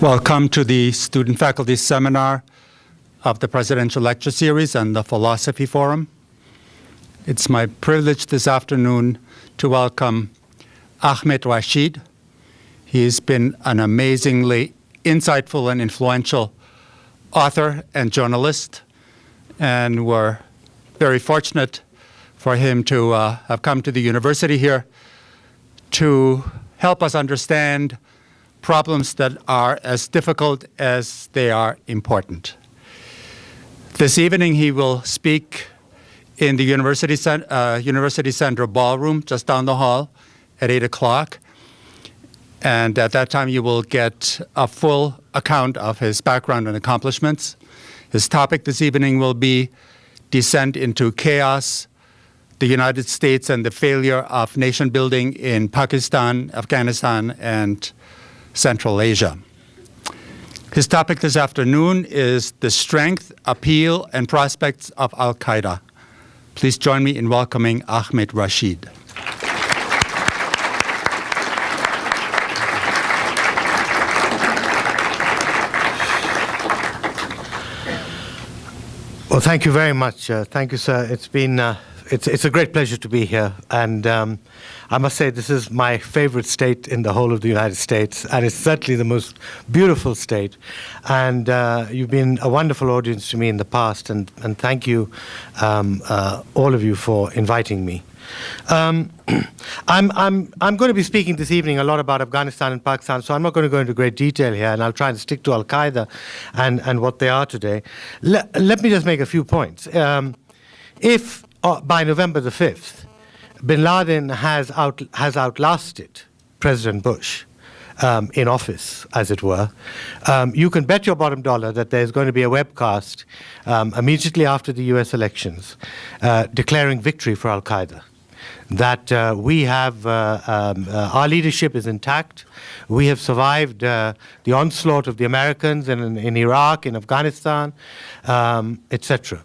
Welcome to the Student Faculty Seminar of the Presidential Lecture Series and the Philosophy Forum. It's my privilege this afternoon to welcome Ahmed Rashid. He's been an amazingly insightful and influential author and journalist, and we're very fortunate for him to have come to the university here to help us understand problems that are as difficult as they are important. This evening he will speak in the University Center Ballroom just down the hall at 8 o'clock. And at that time you will get a full account of his background and accomplishments. His topic this evening will be Descent into Chaos, the United States and the Failure of Nation Building in Pakistan, Afghanistan, and Central Asia. His topic this afternoon is the strength, appeal, and prospects of Al-Qaeda. Please join me in welcoming Ahmed Rashid. Well, thank you very much. Thank you, sir. It's been it's a great pleasure to be here, and I must say this is my favorite state in the whole of the United States, and it's certainly the most beautiful state. And you've been a wonderful audience to me in the past, and thank you, all of you, for inviting me. I'm going to be speaking this evening a lot about Afghanistan and Pakistan, so I'm not going to go into great detail here, and I'll try and stick to Al-Qaeda and what they are today. Let me just make a few points. If by November the 5th, bin Laden has outlasted President Bush in office, as it were, you can bet your bottom dollar that there's going to be a webcast immediately after the US elections declaring victory for Al-Qaeda. That we have, our leadership is intact. We have survived the onslaught of the Americans in Iraq, in Afghanistan, etc.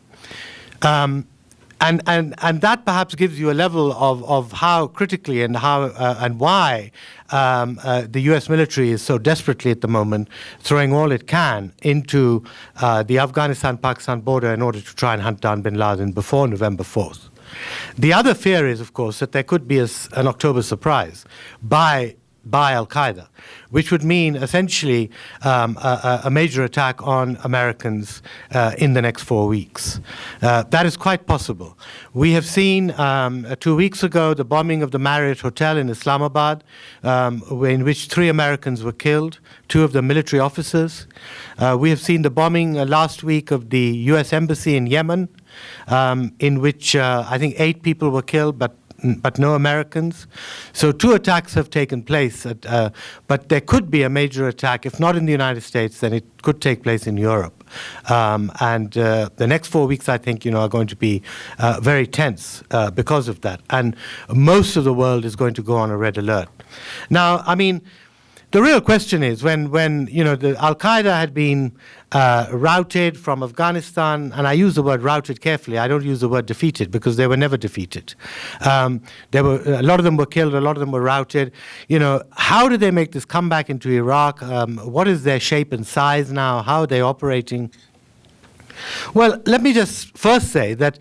And that perhaps gives you a level of how critically and how and why the U.S. military is so desperately at the moment throwing all it can into the Afghanistan-Pakistan border in order to try and hunt down bin Laden before November 4th. The other fear is, of course, that there could be an October surprise by Al-Qaeda, which would mean essentially a major attack on Americans in the next 4 weeks. That is quite possible. We have seen 2 weeks ago the bombing of the Marriott Hotel in Islamabad, in which 3 Americans were killed, 2 of them military officers. We have seen the bombing last week of the U.S. Embassy in Yemen, in which I think 8 people were killed, but no Americans. So 2 attacks have taken place, but there could be a major attack, if not in the United States, then it could take place in Europe. And the next 4 weeks, I think, are going to be very tense because of that. And most of the world is going to go on a red alert. Now, I mean, the real question is when the Al-Qaeda had been routed from Afghanistan, and I use the word routed carefully, I don't use the word defeated because they were never defeated. There were a lot of them were killed, a lot of them were routed. How did they make this comeback into Iraq? What is their shape and size now? How are they operating? Well, let me just first say that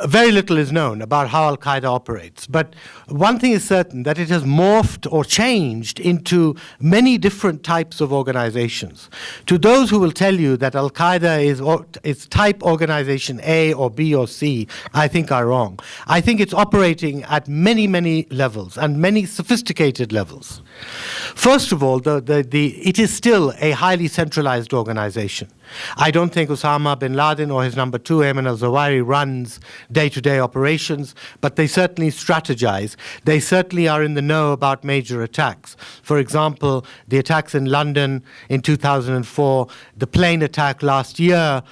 very little is known about how Al-Qaeda operates, but one thing is certain, that it has morphed or changed into many different types of organizations. To those who will tell you that Al-Qaeda is type organization A or B or C, I think are wrong. I think it's operating at many, many levels and many sophisticated levels. First of all, it is still a highly centralized organization. I don't think Osama bin Laden or his number two, Ayman al-Zawahiri, runs day-to-day operations, but they certainly strategize. They certainly are in the know about major attacks. For example, the attacks in London in 2004, the plane attack last year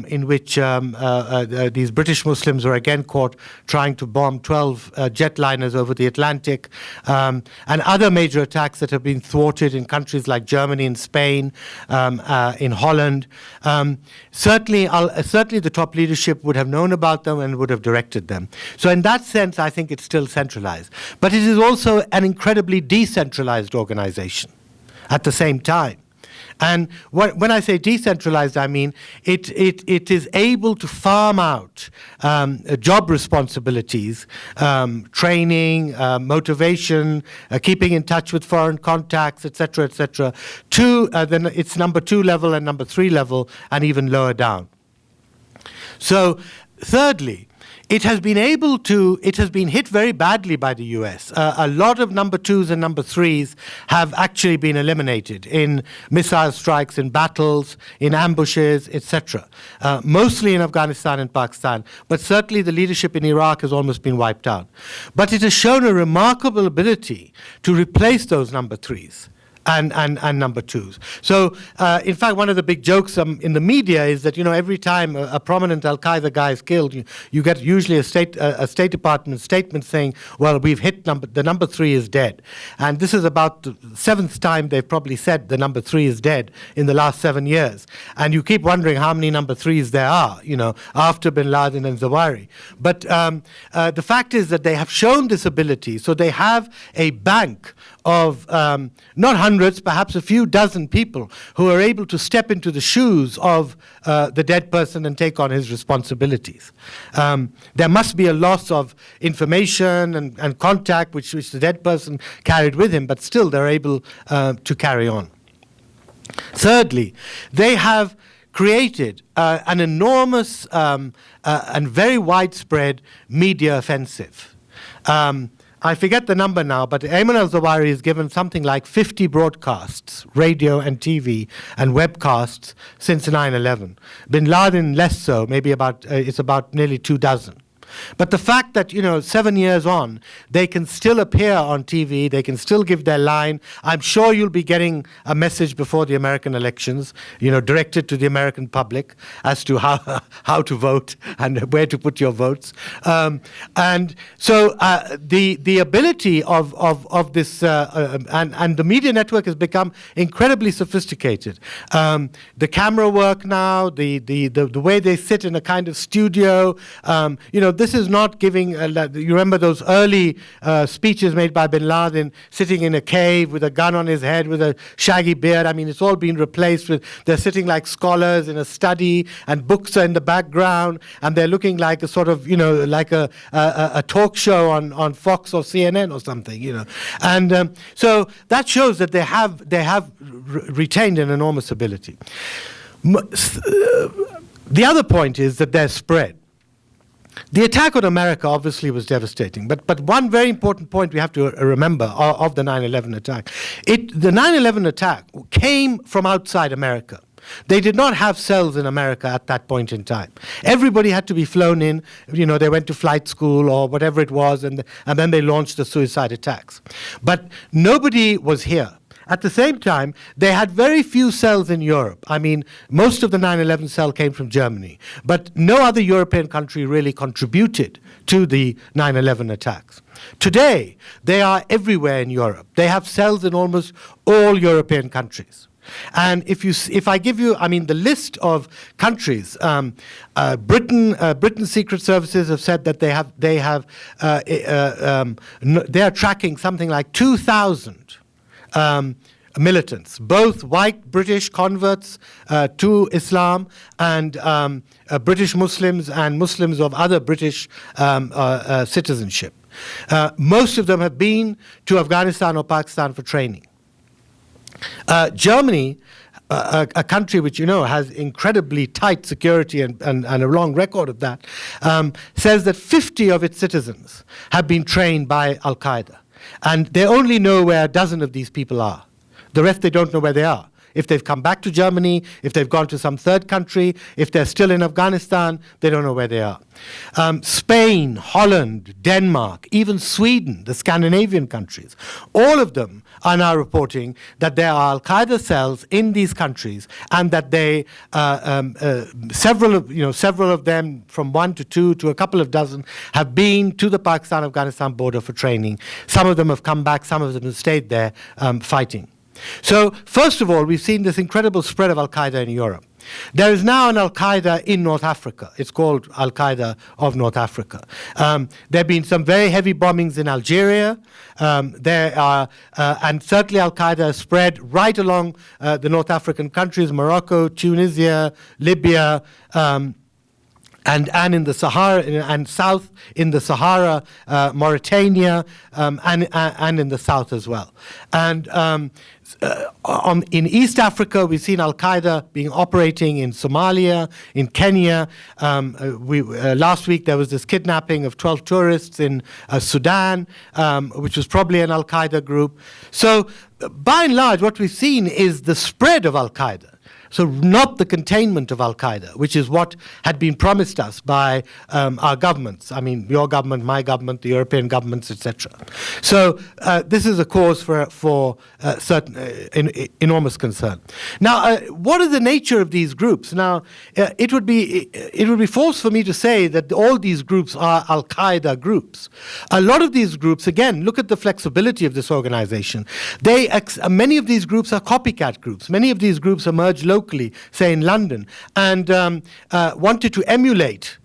in which these British Muslims were again caught trying to bomb 12 jetliners over the Atlantic, and other major attacks that have been thwarted in countries like Germany and Spain, in Holland. Certainly the top leadership would have known about them and would have directed them. So in that sense, I think it's still centralized. But it is also an incredibly decentralized organization at the same time. And when I say decentralized, I mean it is able to farm out job responsibilities, training, motivation, keeping in touch with foreign contacts, etc., to its number two level and number three level, and even lower down. So, thirdly, it has been hit very badly by the US. A lot of number twos and number threes have actually been eliminated in missile strikes, in battles, in ambushes, etc. Mostly in Afghanistan and Pakistan, but certainly the leadership in Iraq has almost been wiped out. But it has shown a remarkable ability to replace those number threes and number twos. So, in fact, one of the big jokes in the media is that, every time a prominent Al-Qaeda guy is killed, you get usually a State Department statement saying, well, we've hit the number three is dead. And this is about the seventh time they've probably said the number three is dead in the last 7 years. And you keep wondering how many number threes there are, after bin Laden and Zawahiri. But the fact is that they have shown this ability. So they have a bank of not hundreds, perhaps a few dozen people who are able to step into the shoes of the dead person and take on his responsibilities. There must be a loss of information and contact which the dead person carried with him, but still they're able to carry on. Thirdly, they have created an enormous and very widespread media offensive. I forget the number now, but Ayman al-Zawahiri has given something like 50 broadcasts, radio and TV, and webcasts since 9/11. Bin Laden less so, maybe it's about nearly 24. But the fact that, 7 years on, they can still appear on TV, they can still give their line. I'm sure you'll be getting a message before the American elections, directed to the American public as to how to vote and where to put your votes. And so the ability of this, and the media network has become incredibly sophisticated. The camera work now, the way they sit in a kind of studio, this is not giving, you remember those early speeches made by bin Laden sitting in a cave with a gun on his head with a shaggy beard. I mean, it's all been replaced with, they're sitting like scholars in a study and books are in the background and they're looking like a sort of, like a talk show on Fox or CNN or something, And so that shows that they have retained an enormous ability. The other point is that they're spread. The attack on America obviously was devastating, but one very important point we have to remember of the 9/11 attack. The 9/11 attack came from outside America. They did not have cells in America at that point in time. Everybody had to be flown in. They went to flight school or whatever it was, and then they launched the suicide attacks. But nobody was here. At the same time, they had very few cells in Europe. I mean, most of the 9/11 cell came from Germany. But no other European country really contributed to the 9/11 attacks. Today, they are everywhere in Europe. They have cells in almost all European countries. And if I give you, the list of countries, Britain's secret services have said that they are tracking something like 2,000 militants, both white British converts to Islam and British Muslims and Muslims of other British citizenship. Most of them have been to Afghanistan or Pakistan for training. Germany, a country which has incredibly tight security and a long record of that, says that 50 of its citizens have been trained by Al-Qaeda. And they only know where a dozen of these people are. The rest, they don't know where they are. if they've come back to Germany, if they've gone to some third country, if they're still in Afghanistan, they don't know where they are. Spain, Holland, Denmark, even Sweden, the Scandinavian countries, all of them are now reporting that there are al-Qaeda cells in these countries, and that they, several of them, from 1 to 2 to a couple of dozen, have been to the Pakistan-Afghanistan border for training. Some of them have come back, some of them have stayed there fighting. So, first of all, we've seen this incredible spread of al-Qaeda in Europe. There is now an al-Qaeda in North Africa. It's called Al-Qaeda of North Africa. There have been some very heavy bombings in Algeria. And certainly al-Qaeda has spread right along the North African countries, Morocco, Tunisia, Libya, and in the Sahara, and south in the Sahara, Mauritania, and in the south as well. And in East Africa, we've seen al-Qaeda being operating in Somalia, in Kenya. Last week there was this kidnapping of 12 tourists in Sudan, which was probably an al-Qaeda group. So by and large, what we've seen is the spread of al-Qaeda. So not the containment of al-Qaeda, which is what had been promised us by our governments. I mean, your government, my government, the European governments, etc. So this is a cause for certain enormous concern. Now, what is the nature of these groups? Now, it would be false for me to say that all these groups are al-Qaeda groups. A lot of these groups, again, look at the flexibility of this organization. Many of these groups are copycat groups. Many of these groups emerged locally, say in London, and wanted to emulate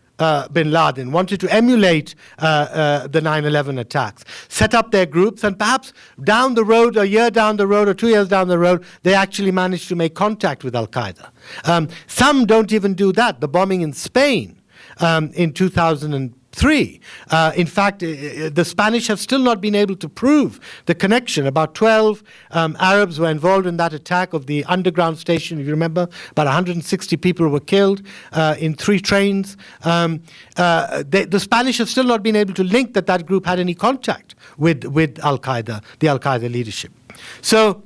bin Laden, wanted to emulate the 9/11 attacks, set up their groups, and perhaps down the road, a year down the road or 2 years down the road, they actually managed to make contact with al-Qaeda. Some don't even do that. The bombing in Spain in 2003. In fact, the Spanish have still not been able to prove the connection. About 12 Arabs were involved in that attack of the underground station. If you remember, about 160 people were killed in 3 trains. The Spanish have still not been able to link that group had any contact with al-Qaeda, the al-Qaeda leadership. So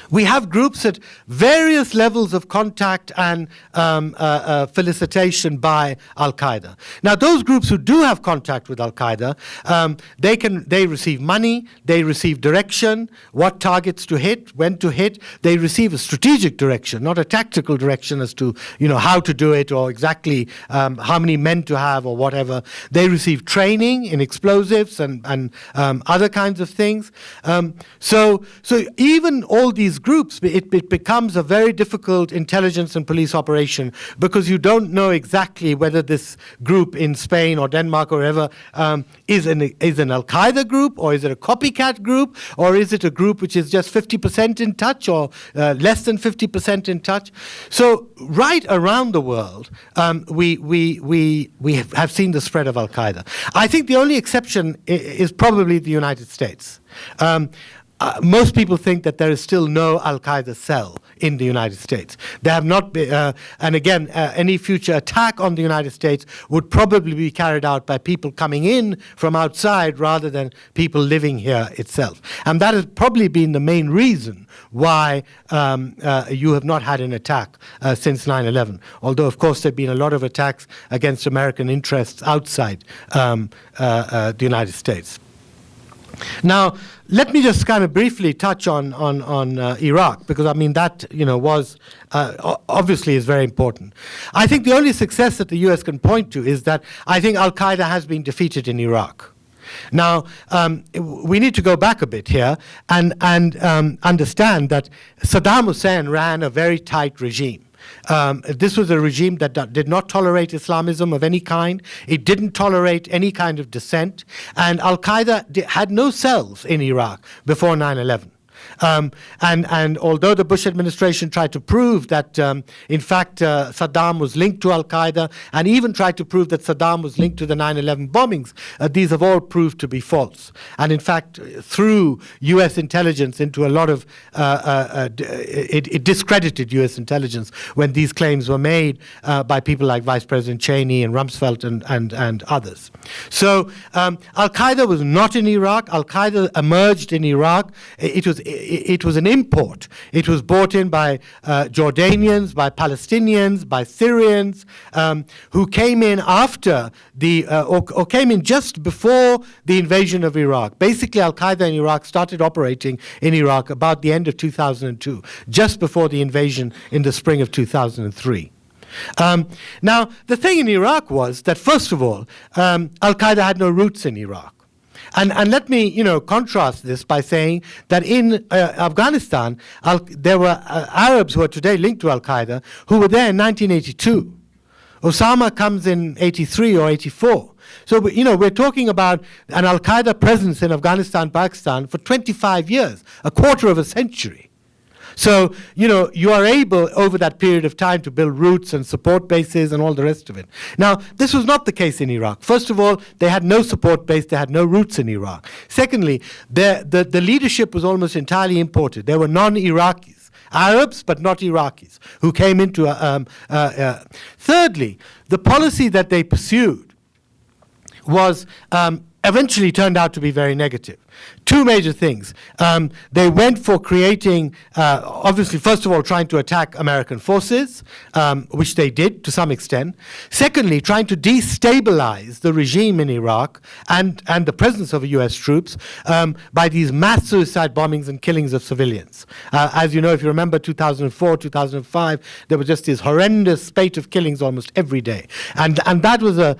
we have groups at various levels of contact and felicitation by al-Qaeda. Now, those groups who do have contact with al-Qaeda, they receive money, they receive direction, what targets to hit, when to hit. They receive a strategic direction, not a tactical direction as to how to do it or exactly how many men to have or whatever. They receive training in explosives and other kinds of things. So even all these groups, it becomes a very difficult intelligence and police operation, because you don't know exactly whether this group in Spain or Denmark or wherever is an al-Qaeda group, or is it a copycat group, or is it a group which is just 50% in touch, or less than 50% in touch. So right around the world, we have seen the spread of al-Qaeda. I think the only exception is probably the United States. Most people think that there is still no al-Qaeda cell in the United States. There have not been, and again, any future attack on the United States would probably be carried out by people coming in from outside rather than people living here itself. And that has probably been the main reason why you have not had an attack since 9/11. Although, of course, there have been a lot of attacks against American interests outside the United States. Now, let me just kind of briefly touch on Iraq, because I mean that was obviously is very important. I think the only success that the U.S. can point to is that I think al-Qaeda has been defeated in Iraq. Now, we need to go back a bit here and understand that Saddam Hussein ran a very tight regime. This was a regime that did not tolerate Islamism of any kind. It didn't tolerate any kind of dissent. And al-Qaeda had no cells in Iraq before 9/11. And although the Bush administration tried to prove that, in fact, Saddam was linked to al-Qaeda, and even tried to prove that Saddam was linked to the 9/11 bombings, these have all proved to be false. And in fact, threw U.S. intelligence into a lot of, it discredited U.S. intelligence when these claims were made by people like Vice President Cheney and Rumsfeld and others. So al-Qaeda was not in Iraq. Al-Qaeda emerged in Iraq. It it was an import. It was brought in by Jordanians, by Palestinians, by Syrians, who came in after or came in just before the invasion of Iraq. Basically, Al-Qaeda in Iraq started operating in Iraq about the end of 2002, just before the invasion in the spring of 2003. Now, the thing in Iraq was that, first of all, Al-Qaeda had no roots in Iraq. And let me, contrast this by saying that in Afghanistan, there were Arabs who are today linked to Al-Qaeda who were there in 1982. Osama comes in 83 or 84. So, we're talking about an Al-Qaeda presence in Afghanistan, Pakistan for 25 years, a quarter of a century. So, you are able over that period of time to build roots and support bases and all the rest of it. Now, this was not the case in Iraq. First of all, they had no support base, they had no roots in Iraq. Secondly, the leadership was almost entirely imported. There were non-Iraqis, Arabs but not Iraqis, who came into... Thirdly, the policy that they pursued was eventually turned out to be very negative. Two major things. They went for creating, obviously, first of all, trying to attack American forces, which they did to some extent. Secondly, trying to destabilize the regime in Iraq and the presence of US troops by these mass suicide bombings and killings of civilians. As you know, if you remember 2004, 2005, there was just this horrendous spate of killings almost every day. And that was a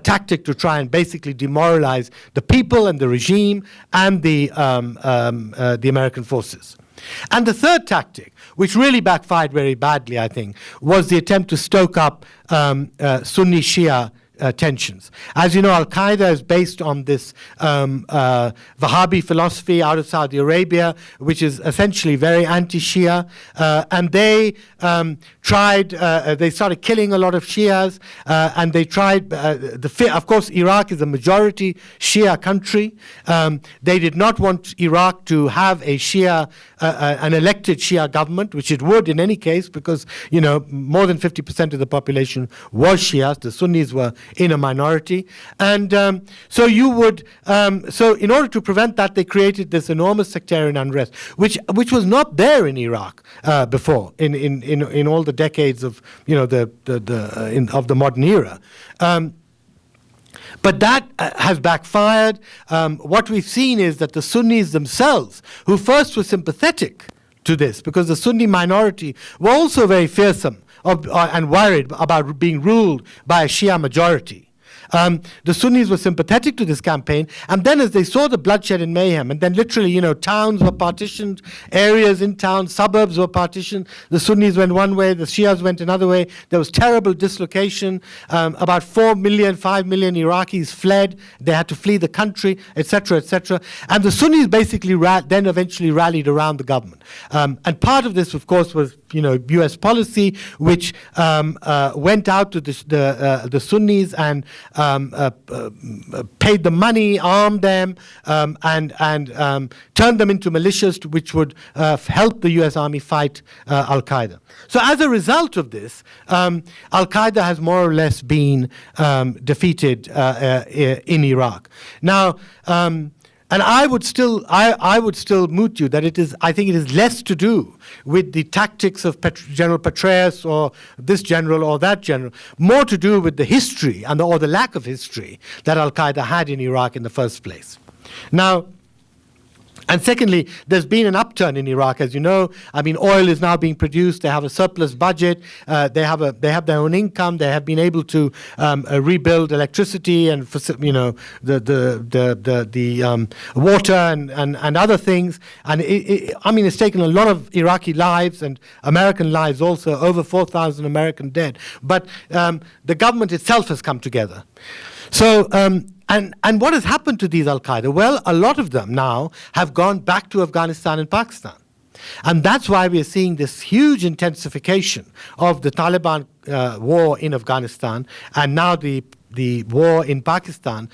tactic to try and basically demoralize the people and the regime and the American forces. And the third tactic, which really backfired very badly, I think, was the attempt to stoke up Sunni-Shia tensions. As you know, Al-Qaeda is based on this Wahhabi philosophy out of Saudi Arabia, which is essentially very anti-Shia, and they they started killing a lot of Shias, and they tried, of course, Iraq is a majority Shia country. They did not want Iraq to have a Shia, an elected Shia government, which it would in any case, because, more than 50% of the population was Shias. The Sunnis were in a minority. And so in order to prevent that, they created this enormous sectarian unrest, which was not there in Iraq before, in all the decades of of the modern era. But that has backfired. What we've seen is that the Sunnis themselves, who first were sympathetic to this, because the Sunni minority were also very fearsome and worried about being ruled by a Shia majority. The Sunnis were sympathetic to this campaign, and then as they saw the bloodshed and mayhem, and then literally, towns were partitioned, areas in town, suburbs were partitioned, the Sunnis went one way, the Shias went another way, there was terrible dislocation, about 5 million Iraqis fled, they had to flee the country, etc., etc., and the Sunnis basically then eventually rallied around the government. And part of this, of course, was U.S. policy, which went out to the Sunnis and paid the money, armed them, and turned them into militias, which would help the U.S. Army fight Al-Qaeda. So as a result of this, Al-Qaeda has more or less been defeated in Iraq. Now, and I would still moot you that I think it is less to do with the tactics of General Petraeus or this general or that general, more to do with the history or the lack of history that Al-Qaeda had in Iraq in the first place. Now, and secondly, there's been an upturn in Iraq, as you know. I mean, oil is now being produced. They have a surplus budget. They have their own income. They have been able to rebuild electricity and the water and other things. And it's taken a lot of Iraqi lives and American lives also. Over 4,000 American dead. But the government itself has come together. So. And what has happened to these Al-Qaeda? Well, a lot of them now have gone back to Afghanistan and Pakistan. And that's why we are seeing this huge intensification of the Taliban war in Afghanistan and now the war in Pakistan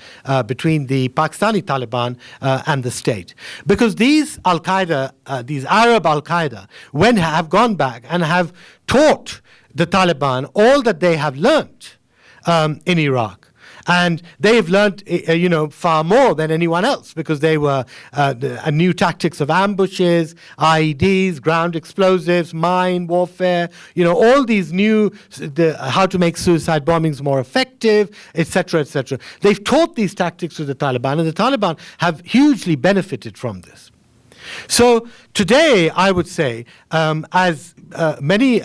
between the Pakistani Taliban and the state. Because these Al-Qaeda, these Arab Al-Qaeda, have gone back and have taught the Taliban all that they have learnt in Iraq. And they've learned, far more than anyone else, because they were new tactics of ambushes, IEDs, ground explosives, mine warfare, all these new, how to make suicide bombings more effective, etc., etc. They've taught these tactics to the Taliban, and the Taliban have hugely benefited from this. So today, I would say, as many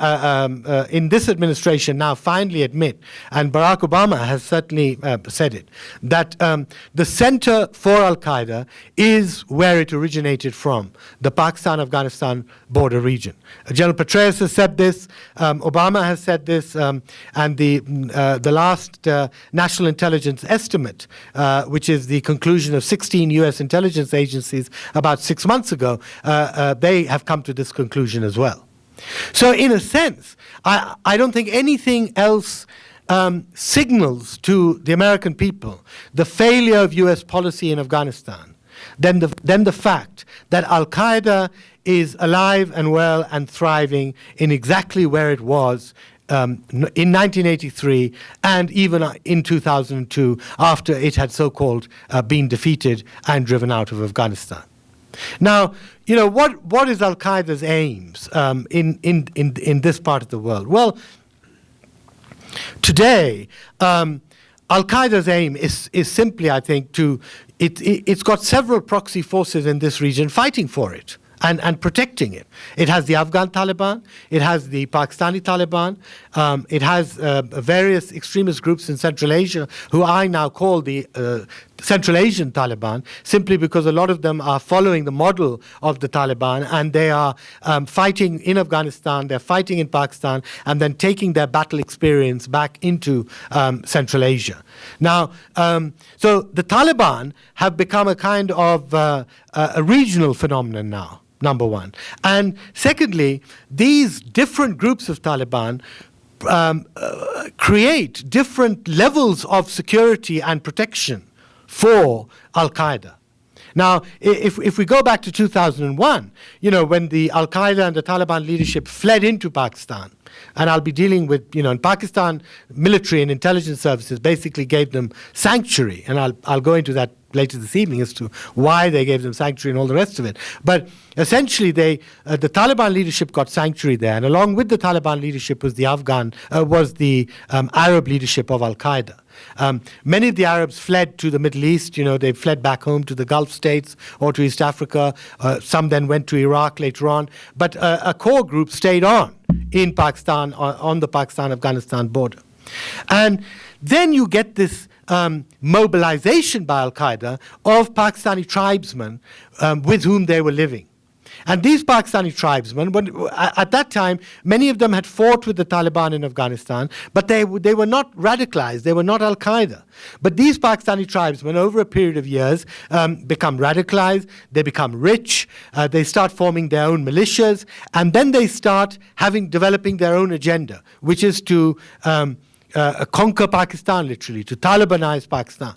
in this administration now finally admit, and Barack Obama has certainly said it, that the center for Al-Qaeda is where it originated from, the Pakistan-Afghanistan border region. General Petraeus has said this, Obama has said this, and the last National Intelligence Estimate, which is the conclusion of 16 U.S. intelligence agencies about 6 months ago, they have come to this conclusion as well. So in a sense, I don't think anything else signals to the American people the failure of U.S. policy in Afghanistan than the fact that Al-Qaeda is alive and well and thriving in exactly where it was in 1983 and even in 2002, after it had so-called been defeated and driven out of Afghanistan. Now, what is Al-Qaeda's aims in this part of the world? Well, today, Al-Qaeda's aim is simply, I think, it's got several proxy forces in this region fighting for it and protecting it. It has the Afghan Taliban, it has the Pakistani Taliban, it has various extremist groups in Central Asia who I now call the Central Asian Taliban, simply because a lot of them are following the model of the Taliban, and they are fighting in Afghanistan, they're fighting in Pakistan, and then taking their battle experience back into Central Asia. Now, so the Taliban have become a kind of a regional phenomenon now, number one. And secondly, these different groups of Taliban create different levels of security and protection for Al-Qaeda. Now, if we go back to 2001, when the Al-Qaeda and the Taliban leadership fled into Pakistan, and I'll be dealing with, in Pakistan, military and intelligence services basically gave them sanctuary, and I'll go into that later this evening as to why they gave them sanctuary and all the rest of it. But essentially, the Taliban leadership got sanctuary there, and along with the Taliban leadership was the Arab leadership of Al-Qaeda. Many of the Arabs fled to the Middle East. They fled back home to the Gulf states or to East Africa. Some then went to Iraq later on. But a core group stayed on in Pakistan, on the Pakistan-Afghanistan border. And then you get this mobilization by Al-Qaeda of Pakistani tribesmen with whom they were living. And these Pakistani tribesmen, at that time, many of them had fought with the Taliban in Afghanistan, but they were not radicalized, they were not Al-Qaeda. But these Pakistani tribesmen, over a period of years, become radicalized, they become rich, they start forming their own militias, and then they start developing their own agenda, which is to conquer Pakistan, literally, to Talibanize Pakistan.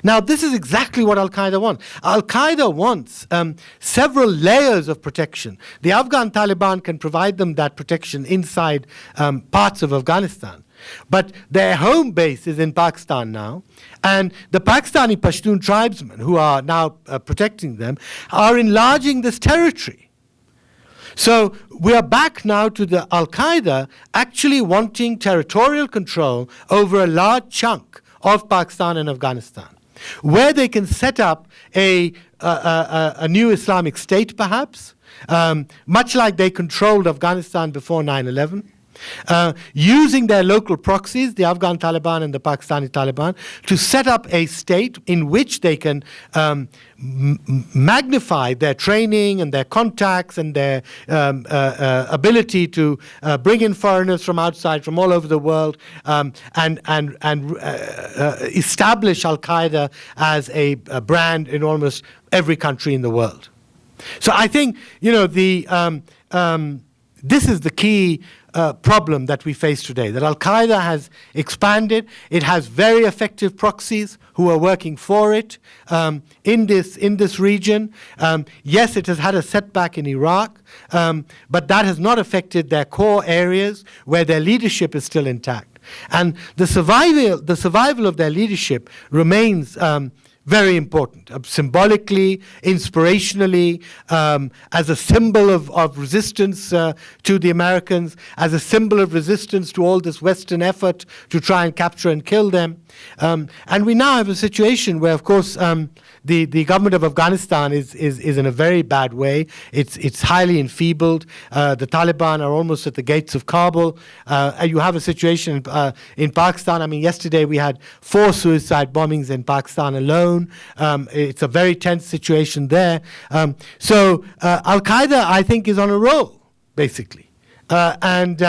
Now, this is exactly what Al-Qaeda wants. Al-Qaeda wants several layers of protection. The Afghan Taliban can provide them that protection inside parts of Afghanistan. But their home base is in Pakistan now, and the Pakistani Pashtun tribesmen, who are now protecting them, are enlarging this territory. So we are back now to the Al-Qaeda actually wanting territorial control over a large chunk of Pakistan and Afghanistan, where they can set up a new Islamic state, perhaps, much like they controlled Afghanistan before 9/11, using their local proxies, the Afghan Taliban and the Pakistani Taliban, to set up a state in which they can magnify their training and their contacts and their ability to bring in foreigners from outside, from all over the world, and establish Al-Qaeda as a brand in almost every country in the world. So I think, this is the key problem that we face today, that Al-Qaeda has expanded. It has very effective proxies who are working for it in this region. Yes, it has had a setback in Iraq, but that has not affected their core areas where their leadership is still intact. And the survival of their leadership remains very important, symbolically, inspirationally, as a symbol of resistance to the Americans, as a symbol of resistance to all this Western effort to try and capture and kill them. And we now have a situation where, of course, the government of Afghanistan is in a very bad way. It's highly enfeebled. The Taliban are almost at the gates of Kabul. And you have a situation in Pakistan. I mean, yesterday we had 4 suicide bombings in Pakistan alone. It's a very tense situation there. So Al-Qaeda, I think, is on a roll, basically. And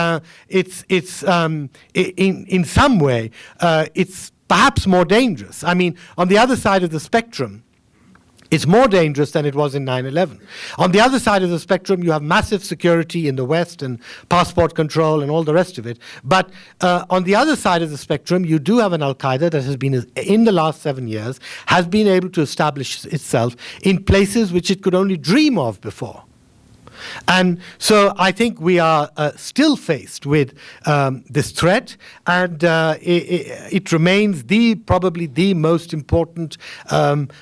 it's in some way, it's perhaps more dangerous. I mean, on the other side of the spectrum, it's more dangerous than it was in 9/11. On the other side of the spectrum, you have massive security in the West and passport control and all the rest of it. But on the other side of the spectrum, you do have an Al-Qaeda that has been, in the last 7 years, has been able to establish itself in places which it could only dream of before. And so I think we are still faced with this threat, and it remains probably the most important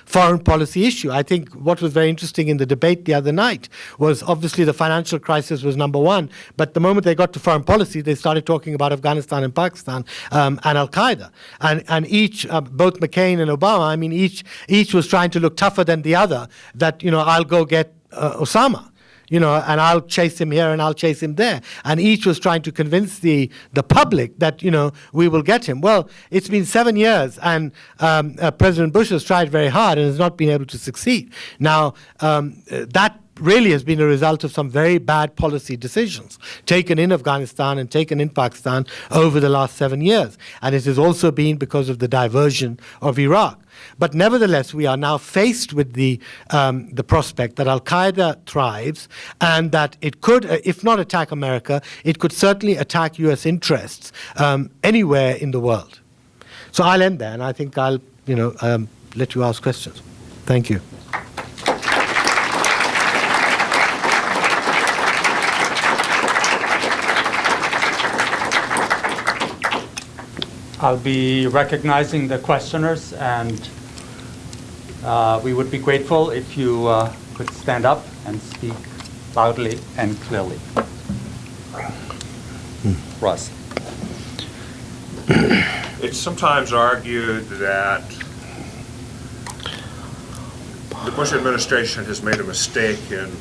foreign policy issue. I think what was very interesting in the debate the other night was obviously the financial crisis was number one, but the moment they got to foreign policy, they started talking about Afghanistan and Pakistan and Al-Qaeda. And each, both McCain and Obama, I mean, each was trying to look tougher than the other, that, I'll go get Osama. And I'll chase him here and I'll chase him there. And each was trying to convince the public that, we will get him. Well, it's been 7 years, and President Bush has tried very hard and has not been able to succeed. Now, that really has been a result of some very bad policy decisions taken in Afghanistan and taken in Pakistan over the last 7 years. And it has also been because of the diversion of Iraq. But nevertheless, we are now faced with the prospect that Al-Qaeda thrives, and that it could, if not attack America, it could certainly attack U.S. interests anywhere in the world. So I'll end there, and I think I'll let you ask questions. Thank you. I'll be recognizing the questioners, and we would be grateful if you could stand up and speak loudly and clearly. Russ. It's sometimes argued that the Bush administration has made a mistake in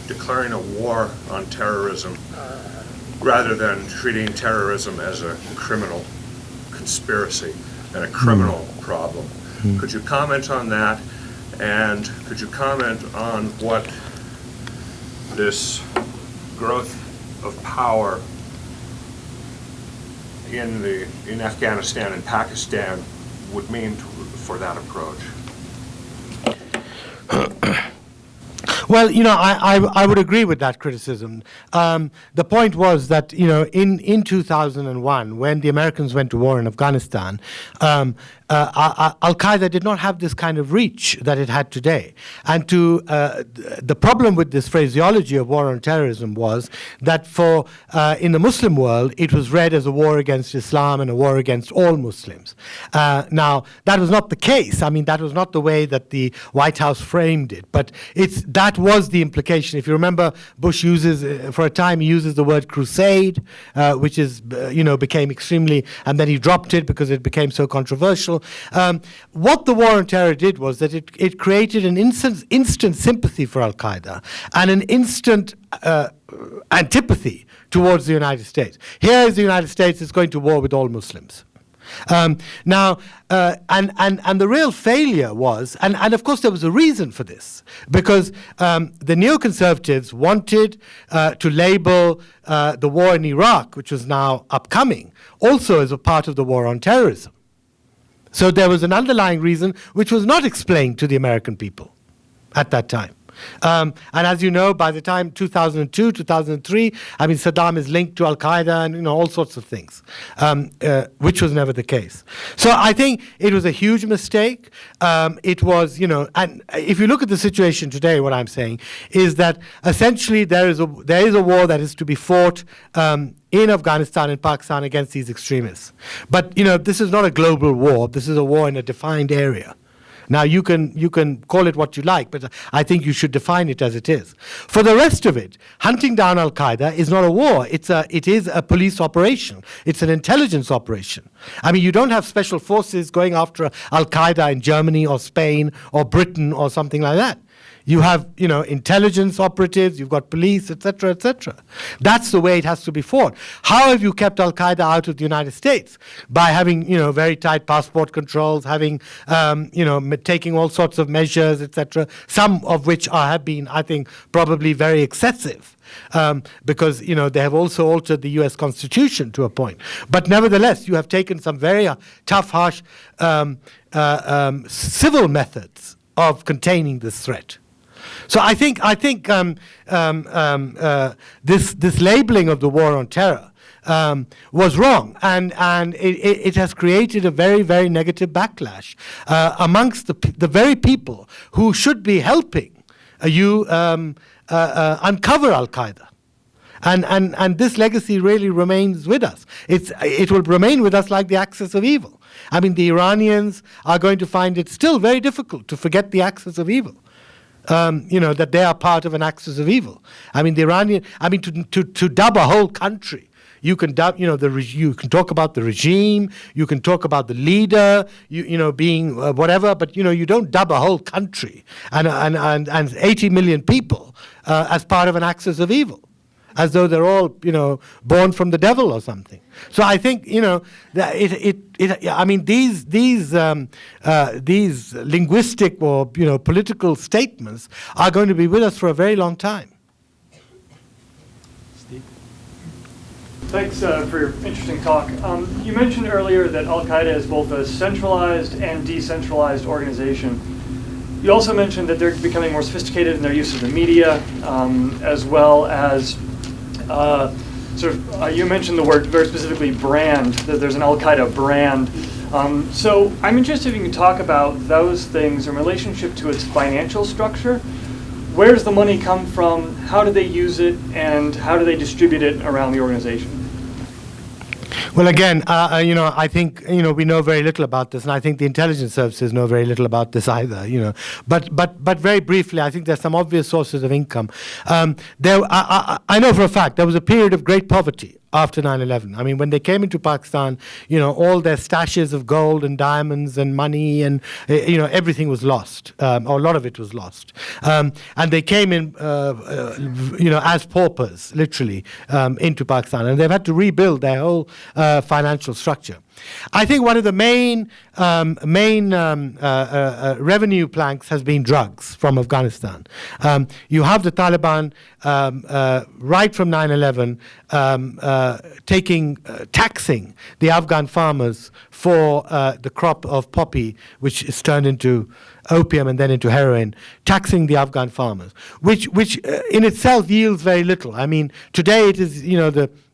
declaring a war on terrorism rather than treating terrorism as a criminal conspiracy and a criminal problem. Could you comment on that? And could you comment on what this growth of power in Afghanistan and Pakistan would mean for that approach? Well, I would agree with that criticism. The point was that, in 2001, when the Americans went to war in Afghanistan, Al-Qaeda did not have this kind of reach that it had today. And the problem with this phraseology of war on terrorism was that in the Muslim world, it was read as a war against Islam and a war against all Muslims. Now, that was not the case. I mean, that was not the way that the White House framed it. But that was the implication. If you remember, Bush for a time, he uses the word crusade, which is, became extremely, and then he dropped it because it became so controversial. What the war on terror did was that it created an instant sympathy for Al-Qaeda and an instant antipathy towards the United States. Here is the United States is going to war with all Muslims. Now, and the real failure was, and of course there was a reason for this, because the neoconservatives wanted to label the war in Iraq, which was now upcoming, also as a part of the war on terrorism. So there was an underlying reason which was not explained to the American people at that time. And as you know, by the time 2002, 2003, I mean, Saddam is linked to Al-Qaeda and, all sorts of things, which was never the case. So I think it was a huge mistake. It was, and if you look at the situation today, what I'm saying is that essentially there is a war that is to be fought in Afghanistan and Pakistan against these extremists. But, this is not a global war. This is a war in a defined area. Now, you can call it what you like, but I think you should define it as it is. For the rest of it, hunting down Al-Qaeda is not a war. It is a police operation. It's an intelligence operation. I mean, you don't have special forces going after Al-Qaeda in Germany or Spain or Britain or something like that. You have, intelligence operatives, you've got police, etc., etc. That's the way it has to be fought. How have you kept Al-Qaeda out of the United States? By having, very tight passport controls, having, taking all sorts of measures, etc., some of which have been, I think, probably very excessive. Because, they have also altered the U.S. Constitution to a point. But nevertheless, you have taken some very tough, harsh civil methods of containing this threat. So I think this labeling of the war on terror was wrong, and it has created a very, very negative backlash amongst the very people who should be helping you uncover Al-Qaeda. And this legacy really remains with us. It will remain with us like the axis of evil. I mean, the Iranians are going to find it still very difficult to forget the axis of evil. That they are part of an axis of evil. I mean, to dub a whole country, you can dub, you can talk about the regime, you can talk about the leader, being whatever, but you don't dub a whole country and 80 million people as part of an axis of evil, as though they're all, born from the devil or something. So I think, these linguistic or, political statements are going to be with us for a very long time. Steve? Thanks for your interesting talk. You mentioned earlier that Al-Qaeda is both a centralized and decentralized organization. You also mentioned that they're becoming more sophisticated in their use of the media, as well as you mentioned the word very specifically brand, that there's an Al-Qaeda brand. So I'm interested if you can talk about those things in relationship to its financial structure. Where does the money come from? How do they use it? And how do they distribute it around the organization? Well, again, I think, we know very little about this, and I think the intelligence services know very little about this either, But very briefly, I think there's some obvious sources of income. I know for a fact there was a period of great poverty after 9/11. I mean, when they came into Pakistan, all their stashes of gold and diamonds and money and, everything was lost, or a lot of it was lost. And they came in, as paupers, literally, into Pakistan. And they've had to rebuild their whole financial structure. I think one of the main revenue planks has been drugs from Afghanistan. You have the Taliban right from 9/11 taxing the Afghan farmers for the crop of poppy, which is turned into opium and then into heroin, taxing the Afghan farmers, which in itself yields very little. I mean, today it is,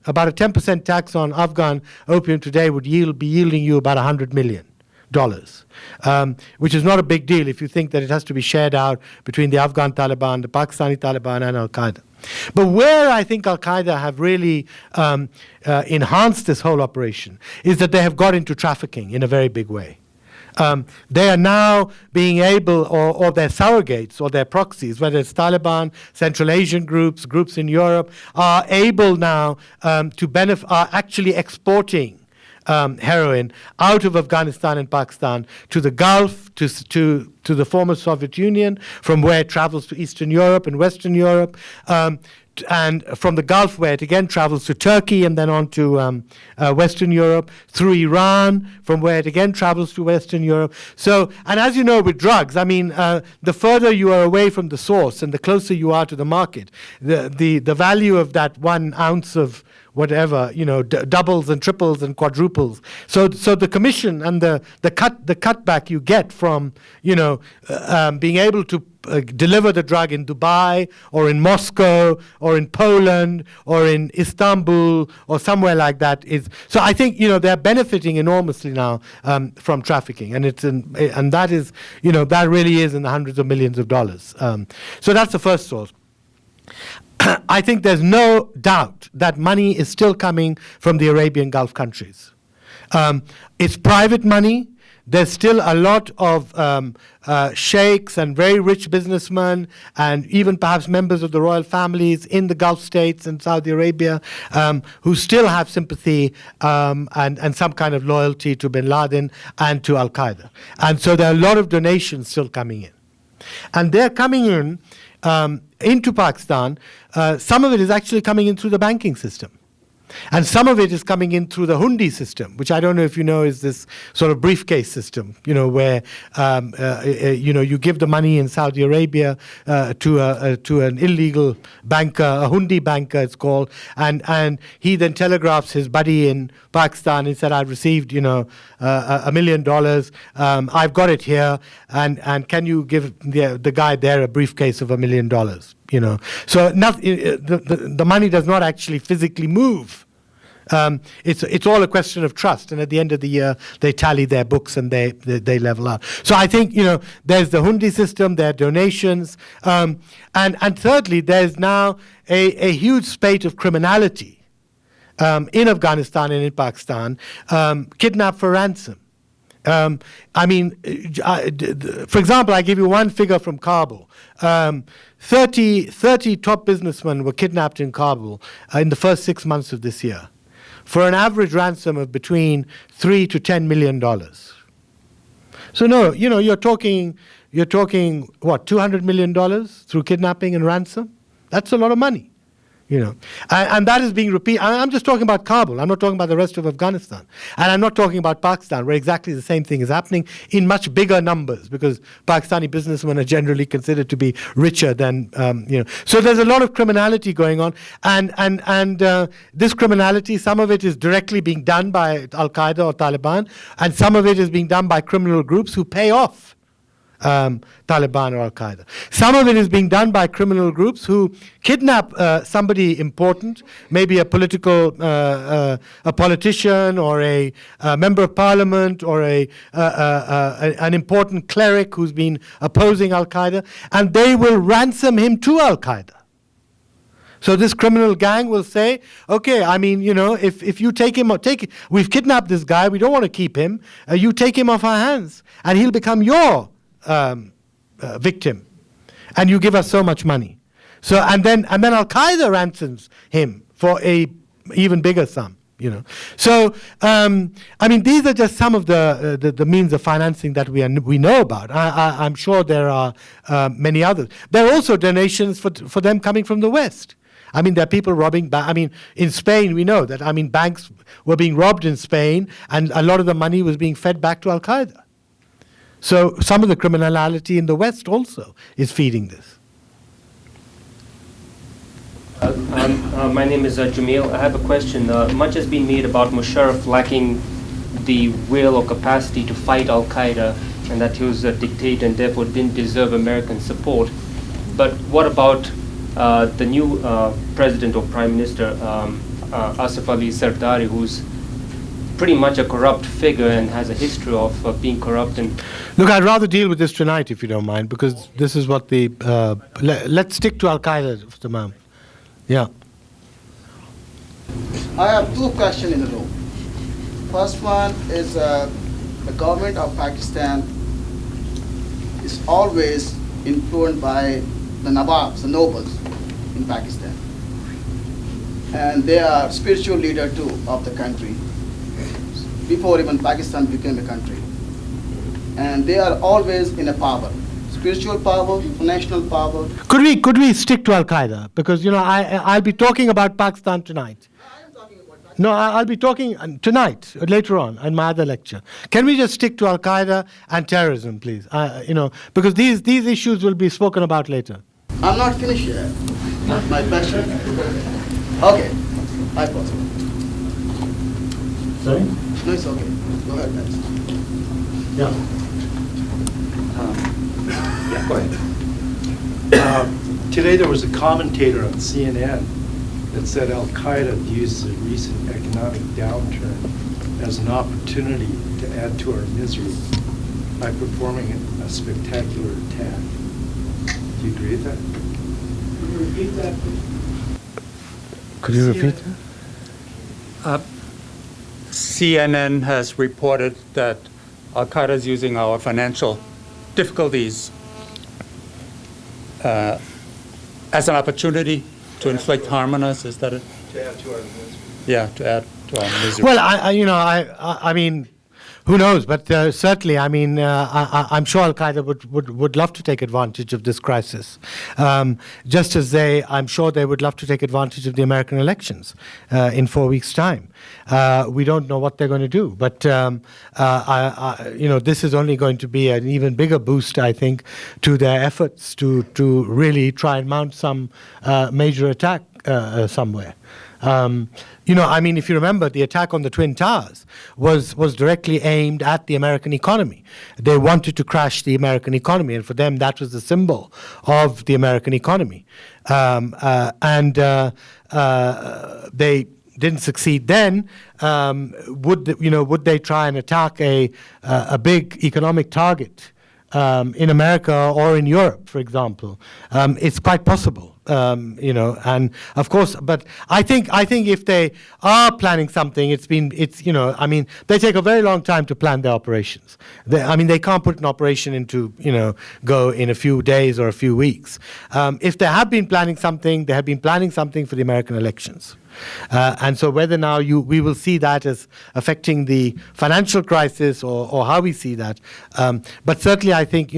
about a 10% tax on Afghan opium today would be yielding you about $100 million, which is not a big deal if you think that it has to be shared out between the Afghan Taliban, the Pakistani Taliban, and Al-Qaeda. But where I think Al-Qaeda have really enhanced this whole operation is that they have got into trafficking in a very big way. They are now being able, or their surrogates or their proxies, whether it's Taliban, Central Asian groups in Europe, are able now to benefit, are actually exporting heroin out of Afghanistan and Pakistan to the Gulf, to the former Soviet Union, from where it travels to Eastern Europe and Western Europe, and from the Gulf, where it again travels to Turkey and then on to Western Europe, through Iran, from where it again travels to Western Europe. So, and as you know, with drugs, I mean, the further you are away from the source and the closer you are to the market, the value of that 1 ounce of whatever, doubles and triples and quadruples. So the commission and the cutback you get from, being able to deliver the drug in Dubai or in Moscow or in Poland or in Istanbul or somewhere like that. So I think they're benefiting enormously now from trafficking, and that is that really is in the hundreds of millions of dollars. So that's the first source. I think there's no doubt that money is still coming from the Arabian Gulf countries. It's private money. There's still a lot of sheikhs and very rich businessmen and even perhaps members of the royal families in the Gulf states and Saudi Arabia who still have sympathy and some kind of loyalty to bin Laden and to Al-Qaeda. And so there are a lot of donations still coming in. And they're coming in into Pakistan. Some of it is actually coming in through the banking system. And some of it is coming in through the hundi system, which I don't know if you know is this sort of briefcase system, where you give the money in Saudi Arabia to an illegal banker, a hundi banker it's called, and he then telegraphs his buddy in Pakistan and said, I've received $1 million, I've got it here, and can you give the guy there a briefcase of $1 million? So the money does not actually physically move. It's all a question of trust, and at the end of the year they tally their books and they level out. So I think there's the hundi system, there are donations, and thirdly there's now a huge spate of criminality in Afghanistan and in Pakistan, kidnapped for ransom. For example, I give you one figure from Kabul. 30 top businessmen were kidnapped in Kabul in the first 6 months of this year for an average ransom of between $3 to $10 million. So no, you're talking what, $200 million through kidnapping and ransom? That's a lot of money. And that is being repeated. I'm just talking about Kabul. I'm not talking about the rest of Afghanistan. And I'm not talking about Pakistan, where exactly the same thing is happening in much bigger numbers, because Pakistani businessmen are generally considered to be richer than, So there's a lot of criminality going on. And this criminality, some of it is directly being done by Al-Qaeda or Taliban, and some of it is being done by criminal groups who pay off Taliban or Al-Qaeda. Some of it is being done by criminal groups who kidnap somebody important, maybe a politician or a member of parliament or an important cleric who's been opposing Al-Qaeda, and they will ransom him to Al-Qaeda. So this criminal gang will say, okay, if you take him, we've kidnapped this guy, we don't want to keep him, you take him off our hands, and he'll become your victim, and you give us so much money. So and then Al-Qaeda ransoms him for a even bigger sum. So these are just some of the means of financing that we know about. I'm sure there are many others. There are also donations for them coming from the West. There are people robbing. In Spain, we know that. Banks were being robbed in Spain, and a lot of the money was being fed back to Al-Qaeda. So some of the criminality in the West also is feeding this. My name is Jamil. I have a question. Much has been made about Musharraf lacking the will or capacity to fight Al-Qaeda, and that he was a dictator and therefore didn't deserve American support. But what about the new president or prime minister, Asif Ali Zardari, who's pretty much a corrupt figure and has a history of being corrupt? And look, I'd rather deal with this tonight, if you don't mind, because this is what the let's stick to Al-Qaeda for the moment. Yeah. I have two questions in a row. First one is the government of Pakistan is always influenced by the Nawabs, the nobles in Pakistan. And they are spiritual leader too of the country, before even Pakistan became a country. And they are always in a power, spiritual power, national power. Could we stick to Al-Qaeda? Because I'll be talking about Pakistan tonight. No, I'll be talking tonight, later on, in my other lecture. Can we just stick to Al-Qaeda and terrorism, please? Because these issues will be spoken about later. I'm not finished yet. My question. Okay, I pause. Sorry? No, it's okay. Go ahead, guys. Yeah. Yeah, go ahead. Today there was a commentator on CNN that said Al-Qaeda views the recent economic downturn as an opportunity to add to our misery by performing a spectacular attack. Do you agree with that? Could you repeat that? Could you repeat that? CNN has reported that Al-Qaeda is using our financial difficulties as an opportunity to inflict harm on us. Is that it? To add to our misery. Yeah, to add to our misery. Well, I mean, who knows? But certainly, I mean, I'm sure Al-Qaeda would love to take advantage of this crisis, just as I'm sure they would love to take advantage of the American elections in 4 weeks' time. We don't know what they're going to do, but this is only going to be an even bigger boost, I think, to their efforts to really try and mount some major attack somewhere. I mean, if you remember, the attack on the Twin Towers was directly aimed at the American economy. They wanted to crash the American economy, and for them, that was the symbol of the American economy. They didn't succeed then. Would they try and attack a big economic target in America or in Europe, for example? It's quite possible. And of course, but I think if they are planning something, I mean, they take a very long time to plan their operations. They can't put an operation into, go in a few days or a few weeks. If they have been planning something, they have been planning something for the American elections. And so whether now we will see that as affecting the financial crisis or how we see that, but certainly I think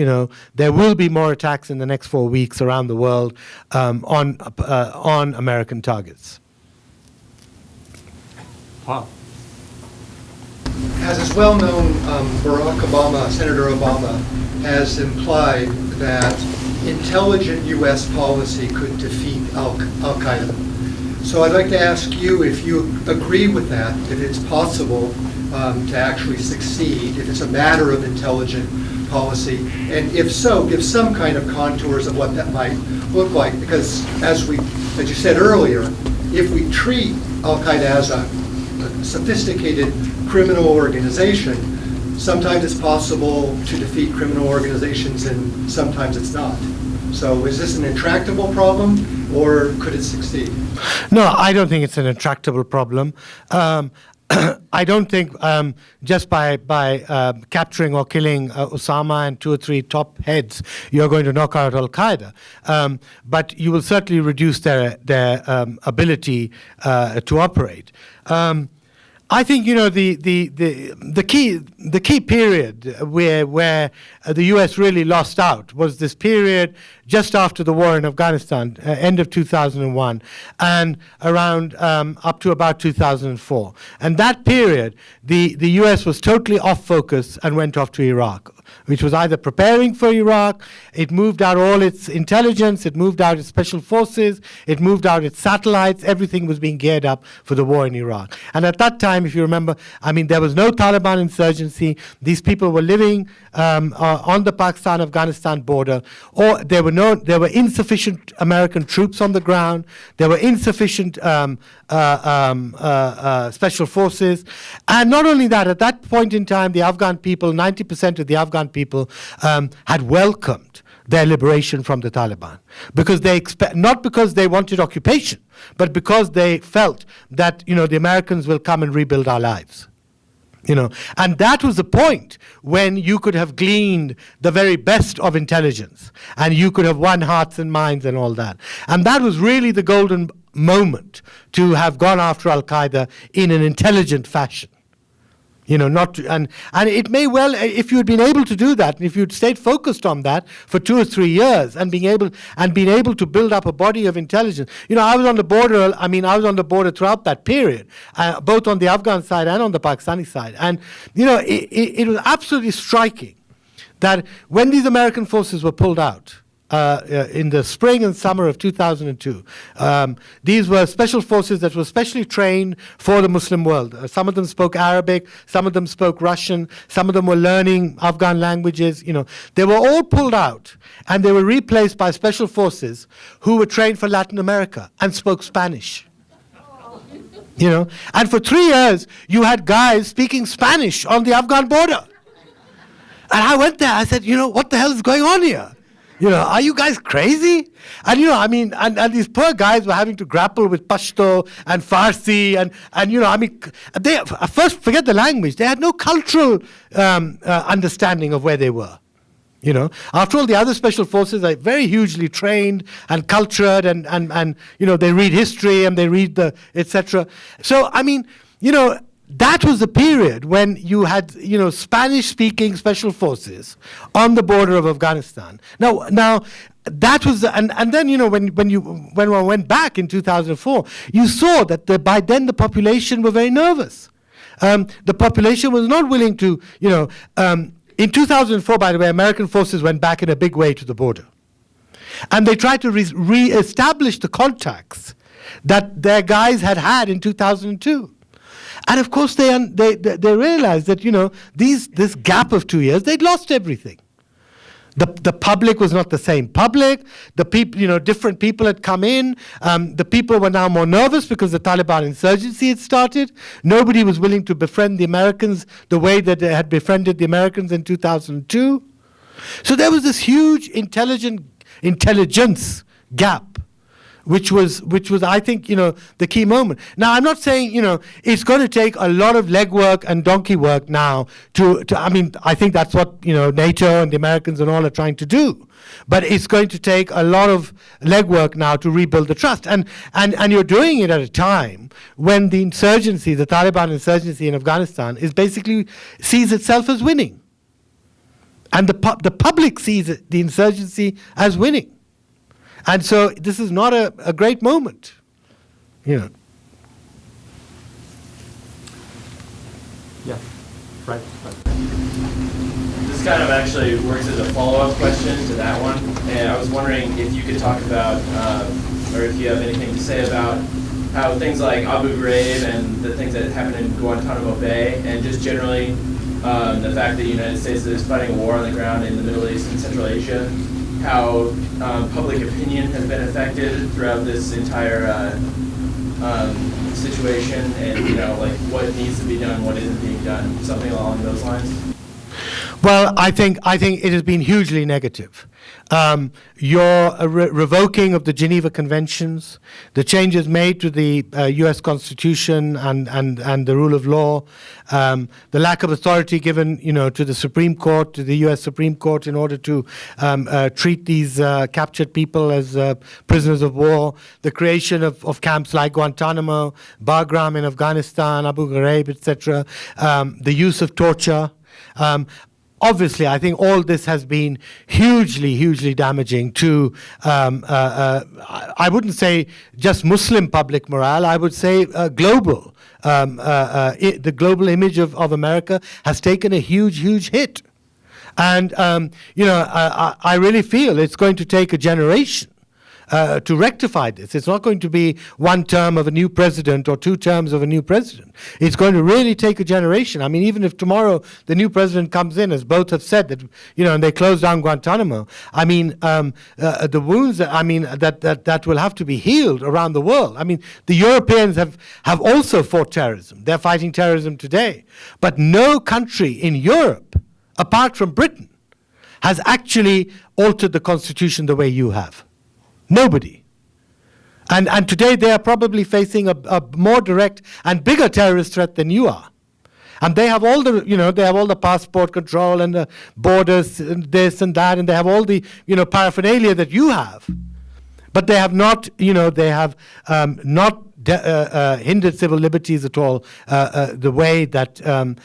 there will be more attacks in the next 4 weeks around the world on American targets. Wow. As is well known, Senator Obama has implied that intelligent U.S. policy could defeat Al-Qaeda. So I'd like to ask you if you agree with that, if it's possible to actually succeed, if it's a matter of intelligent policy, and if so, give some kind of contours of what that might look like. Because as you said earlier, if we treat Al-Qaeda as a sophisticated criminal organization, sometimes it's possible to defeat criminal organizations and sometimes it's not. So is this an intractable problem, or could it succeed? No, I don't think it's an intractable problem. I don't think just by capturing or killing Osama and 2 or 3 top heads, you're going to knock out Al-Qaeda. But you will certainly reduce their ability to operate. I think the key period where the U.S. really lost out was this period just after the war in Afghanistan, end of 2001, and around up to about 2004. And that period, the U.S. was totally off focus and went off to Iraq, which was either preparing for Iraq, it moved out all its intelligence, it moved out its special forces, it moved out its satellites, everything was being geared up for the war in Iraq. And at that time, if you remember, there was no Taliban insurgency. These people were living on the Pakistan-Afghanistan border, or there were insufficient American troops on the ground, there were insufficient special forces. And not only that, at that point in time, the Afghan people, 90% of the Afghan people had welcomed their liberation from the Taliban, because not because they wanted occupation, but because they felt that the Americans will come and rebuild our lives. And that was the point when you could have gleaned the very best of intelligence, and you could have won hearts and minds and all that. And that was really the golden moment to have gone after Al-Qaeda in an intelligent fashion. And it may well, if you had been able to do that, and if you'd stayed focused on that for 2 or 3 years, and been able to build up a body of intelligence. I was on the border. I was on the border throughout that period, both on the Afghan side and on the Pakistani side. And it was absolutely striking that when these American forces were pulled out, in the spring and summer of 2002. These were special forces that were specially trained for the Muslim world. Some of them spoke Arabic, some of them spoke Russian, some of them were learning Afghan languages. They were all pulled out, and they were replaced by special forces who were trained for Latin America and spoke Spanish. And for 3 years, you had guys speaking Spanish on the Afghan border. And I went there, I said, what the hell is going on here? Are you guys crazy? And, and these poor guys were having to grapple with Pashto and Farsi they first, forget the language. They had no cultural understanding of where they were. After all, the other special forces are very hugely trained and cultured, and they read history and they read the etc. So that was the period when you had Spanish-speaking special forces on the border of Afghanistan. Now that was and then when we went back in 2004, you saw that by then the population were very nervous. The population was not willing to in 2004, by the way, American forces went back in a big way to the border. And they tried to re-establish the contacts that their guys had in 2002. And of course, they realized that, this gap of 2 years, they'd lost everything. The public was not the same public. The people, different people had come in. The people were now more nervous because the Taliban insurgency had started. Nobody was willing to befriend the Americans the way that they had befriended the Americans in 2002. So there was this huge intelligence gap, which was I think the key moment. Now I'm not saying it's going to take a lot of legwork and donkey work now to I think that's what NATO and the Americans and all are trying to do, but it's going to take a lot of legwork now to rebuild the trust, and you're doing it at a time when the Taliban insurgency in Afghanistan sees itself as winning, and the public sees the insurgency as winning. And so this is not a great moment. Yeah, right. This kind of actually works as a follow-up question to that one. And I was wondering if you could talk about, or if you have anything to say about how things like Abu Ghraib and the things that happened in Guantanamo Bay, and just generally the fact that the United States is fighting a war on the ground in the Middle East and Central Asia, how public opinion has been affected throughout this entire situation, and what needs to be done, what isn't being done, something along those lines. Well, I think it has been hugely negative. Your revoking of the Geneva Conventions, the changes made to the U.S. Constitution and the rule of law, the lack of authority given, to the Supreme Court, to the U.S. Supreme Court, in order to treat these captured people as prisoners of war, the creation of camps like Guantanamo, Bagram in Afghanistan, Abu Ghraib, etc., the use of torture. Obviously, I think all this has been hugely damaging to, I wouldn't say just Muslim public morale, I would say global. The global image of America has taken a huge hit. And, I really feel it's going to take a generation to rectify this. It's not going to be one term of a new president or 2 terms of a new president. It's going to really take a generation. I mean, even if tomorrow the new president comes in, as both have said, that and they close down Guantanamo, I mean, the wounds that will have to be healed around the world. I mean, the Europeans have also fought terrorism. They're fighting terrorism today. But no country in Europe, apart from Britain, has actually altered the constitution the way you have. Nobody. And today they are probably facing a more direct and bigger terrorist threat than you are. And they have all the passport control and the borders and this and that, and they have all the paraphernalia that you have. But they have not hindered civil liberties at all the way that the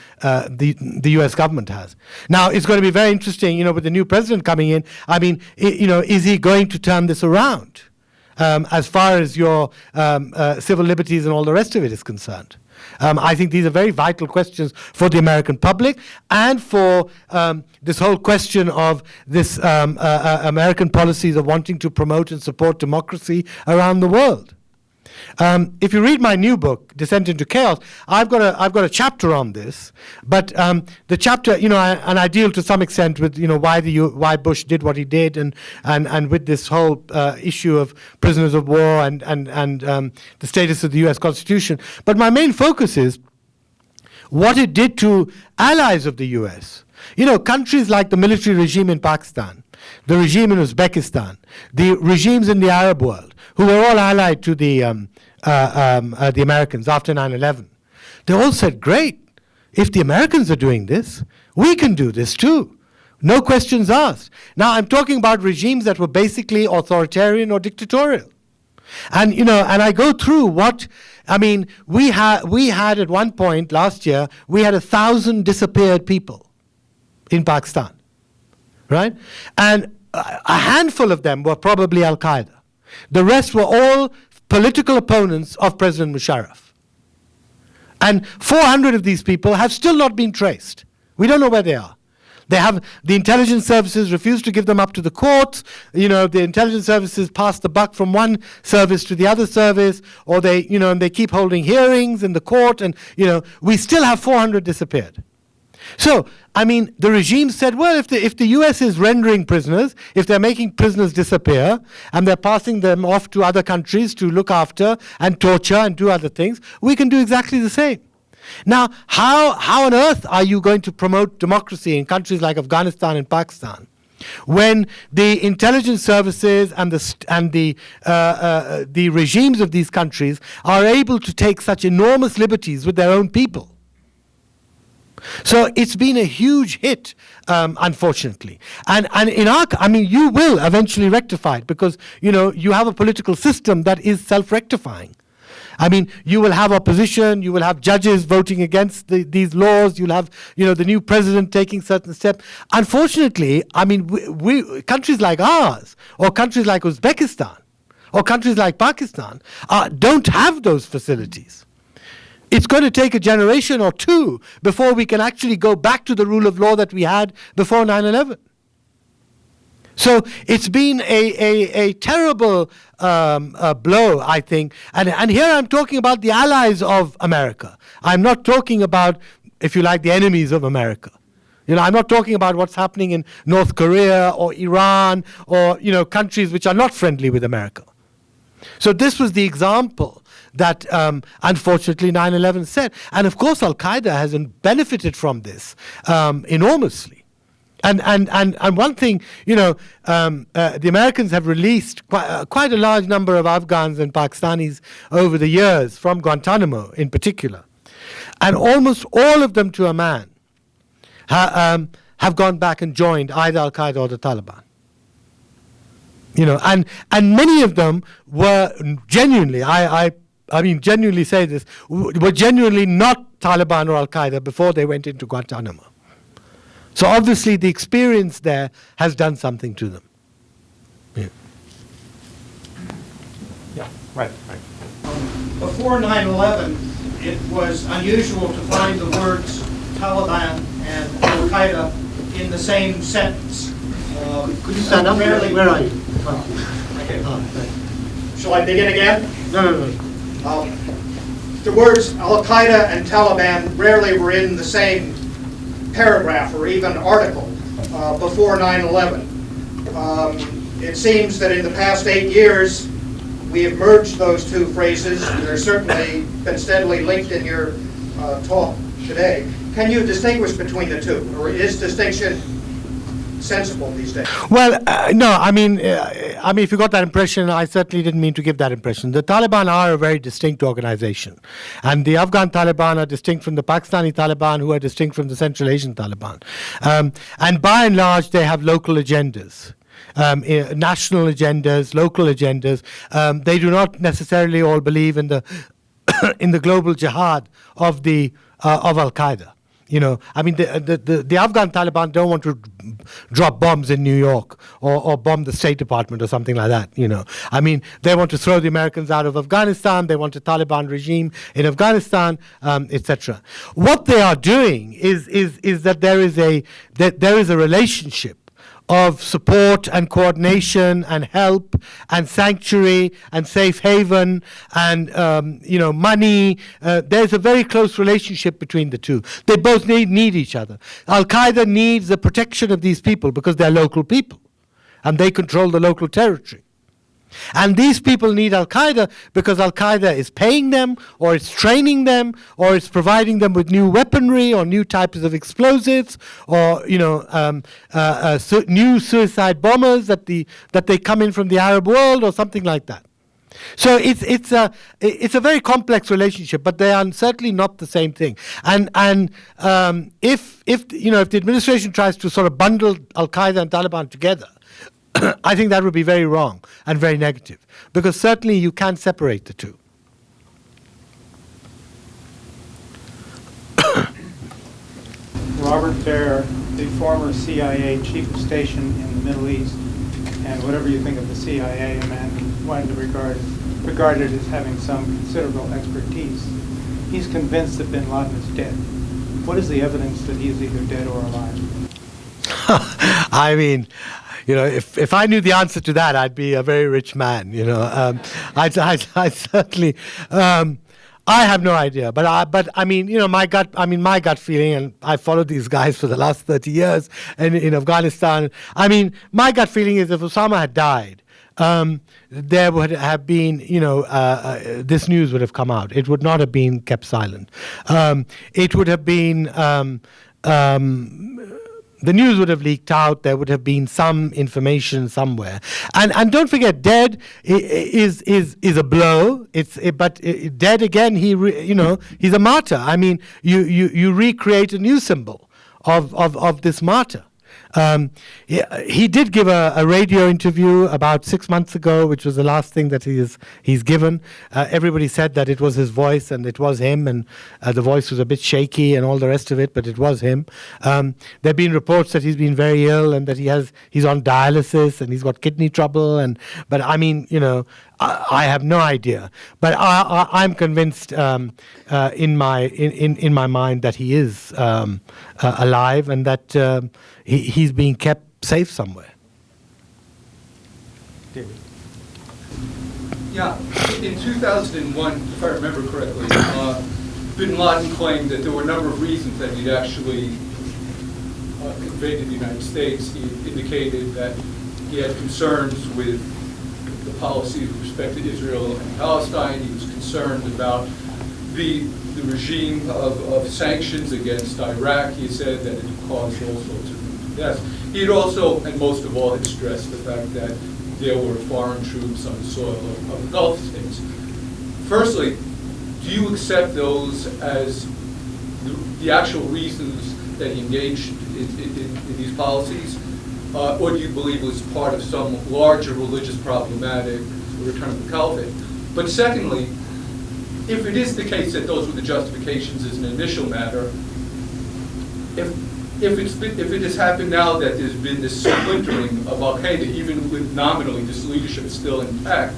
U.S. government has. Now, it's going to be very interesting, with the new president coming in. I mean, is he going to turn this around as far as your civil liberties and all the rest of it is concerned? I think these are very vital questions for the American public and for this whole question of this American policies of wanting to promote and support democracy around the world. If you read my new book, Descent into Chaos, I've got a chapter on this. But the chapter, and I deal to some extent with why Bush did what he did, and with this whole issue of prisoners of war and the status of the U.S. Constitution. But my main focus is what it did to allies of the U.S. Countries like the military regime in Pakistan, the regime in Uzbekistan, the regimes in the Arab world, who were all allied to the Americans after 9/11. They all said, great, if the Americans are doing this, we can do this too. No questions asked. Now, I'm talking about regimes that were basically authoritarian or dictatorial. And, and I go through we had at one point last year, we had 1,000 disappeared people in Pakistan, right? And a handful of them were probably Al-Qaeda. The rest were all political opponents of President Musharraf. And 400 of these people have still not been traced. We don't know where they are. The intelligence services refuse to give them up to the courts. The intelligence services pass the buck from one service to the other service, or and they keep holding hearings in the court, and, we still have 400 disappeared. So, the regime said, well, if the U.S. is rendering prisoners, if they're making prisoners disappear, and they're passing them off to other countries to look after and torture and do other things, we can do exactly the same. Now, how on earth are you going to promote democracy in countries like Afghanistan and Pakistan when the intelligence services and the regimes of these countries are able to take such enormous liberties with their own people? So it's been a huge hit, unfortunately. And you will eventually rectify it because, you have a political system that is self-rectifying. You will have opposition, you will have judges voting against these laws, you'll have, the new president taking certain steps. Unfortunately, we countries like ours, or countries like Uzbekistan, or countries like Pakistan, don't have those facilities. It's going to take a generation or two before we can actually go back to the rule of law that we had before 9/11. So it's been a terrible blow, I think. And here I'm talking about the allies of America. I'm not talking about, if you like, the enemies of America. I'm not talking about what's happening in North Korea or Iran or, countries which are not friendly with America. So this was the example that, unfortunately, 9/11 set. And, of course, Al-Qaeda has benefited from this enormously. And one thing, the Americans have released quite a large number of Afghans and Pakistanis over the years, from Guantanamo in particular. And almost all of them, to a man, have gone back and joined either Al-Qaeda or the Taliban. And many of them were genuinely, genuinely say this, were genuinely not Taliban or Al-Qaeda before they went into Guantanamo. So obviously the experience there has done something to them. Yeah, right. Before 9/11, it was unusual to find the words Taliban and Al-Qaeda in the same sentence. Could you stand up? Where are you? Okay. Shall I begin again? No. The words Al-Qaeda and Taliban rarely were in the same paragraph or even article before 9/11. It seems that in the past 8 years, we have merged those two phrases. They're certainly been steadily linked in your talk today. Can you distinguish between the two, or is distinction sensible these days? Well, no, if you got that impression, I certainly didn't mean to give that impression. The Taliban are a very distinct organization. And the Afghan Taliban are distinct from the Pakistani Taliban, who are distinct from the Central Asian Taliban. And by and large, they have local agendas. National agendas, local agendas. They do not necessarily all believe in the in the global jihad of Al-Qaeda. I mean, the Afghan Taliban don't want to drop bombs in New York or bomb the State Department or something like that. I mean, they want to throw the Americans out of Afghanistan. They want a Taliban regime in Afghanistan, etc. What they are doing is that there is a relationship of support and coordination and help and sanctuary and safe haven and money. There's a very close relationship between the two. They both need each other. Al-Qaeda needs the protection of these people because they're local people and they control the local territory. And these people need Al-Qaeda because Al-Qaeda is paying them, or it's training them, or it's providing them with new weaponry or new types of explosives, or new suicide bombers that they come in from the Arab world or something like that. So it's a very complex relationship, but they are certainly not the same thing. And if the administration tries to sort of bundle Al-Qaeda and Taliban together, I think that would be very wrong and very negative, because certainly you can't separate the two. Robert Baer, the former CIA chief of station in the Middle East, and whatever you think of the CIA, a man widely regarded as having some considerable expertise. He's convinced that bin Laden is dead. What is the evidence that he is either dead or alive? I mean, if I knew the answer to that, I'd be a very rich man. I certainly, I have no idea. But I mean, my gut feeling, and I followed these guys for the last 30 years, and in Afghanistan, I mean, my gut feeling is if Osama had died, there would have been, this news would have come out. It would not have been kept silent. It would have been. The news would have leaked out. There would have been some information somewhere, and don't forget, dead is a blow. But dead again. He's a martyr. I mean, you recreate a new symbol of this martyr. He did give a radio interview about 6 months ago, which was the last thing that he's given. Everybody said that it was his voice and it was him, and the voice was a bit shaky and all the rest of it, but it was him. There have been reports that he's been very ill and that he's on dialysis and he's got kidney trouble. But I mean, I have no idea. But I'm convinced in my mind that he is alive and that he's being kept safe somewhere. David. Yeah, in 2001, if I remember correctly, bin Laden claimed that there were a number of reasons that he'd actually invaded the United States. He indicated that he had concerns with the policy with respect to Israel and Palestine. He was concerned about the regime of sanctions against Iraq. He said that it caused all sorts of deaths. He had also, and most of all, had stressed the fact that there were foreign troops on the soil of the Gulf states. Firstly, do you accept those as the actual reasons that he engaged in these policies? Or do you believe it was part of some larger religious problematic, the return of the caliphate? But secondly, if it is the case that those were the justifications as an initial matter, if it has happened now that there's been this splintering of Al-Qaeda, even with nominally this leadership still intact,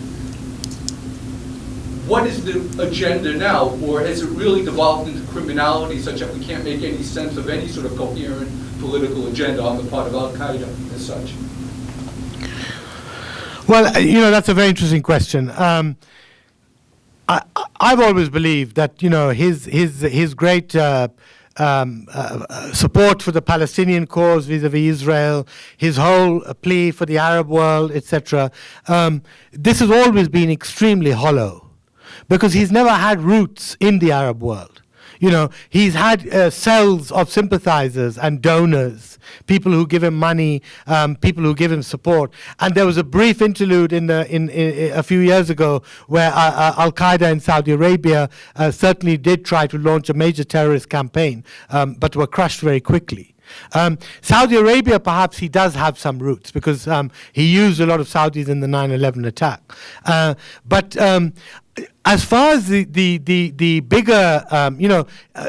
what is the agenda now? Or has it really devolved into criminality such that we can't make any sense of any sort of coherent political agenda on the part of Al-Qaeda as such? Well, that's a very interesting question. I've always believed that his great support for the Palestinian cause vis-a-vis Israel, his whole plea for the Arab world, etc. This has always been extremely hollow, because he's never had roots in the Arab world. He's had cells of sympathizers and donors, people who give him money, people who give him support. And there was a brief interlude in a few years ago where Al-Qaeda in Saudi Arabia certainly did try to launch a major terrorist campaign, but were crushed very quickly. Saudi Arabia, perhaps he does have some roots, because he used a lot of Saudis in the 9/11 attack. But as far as the bigger,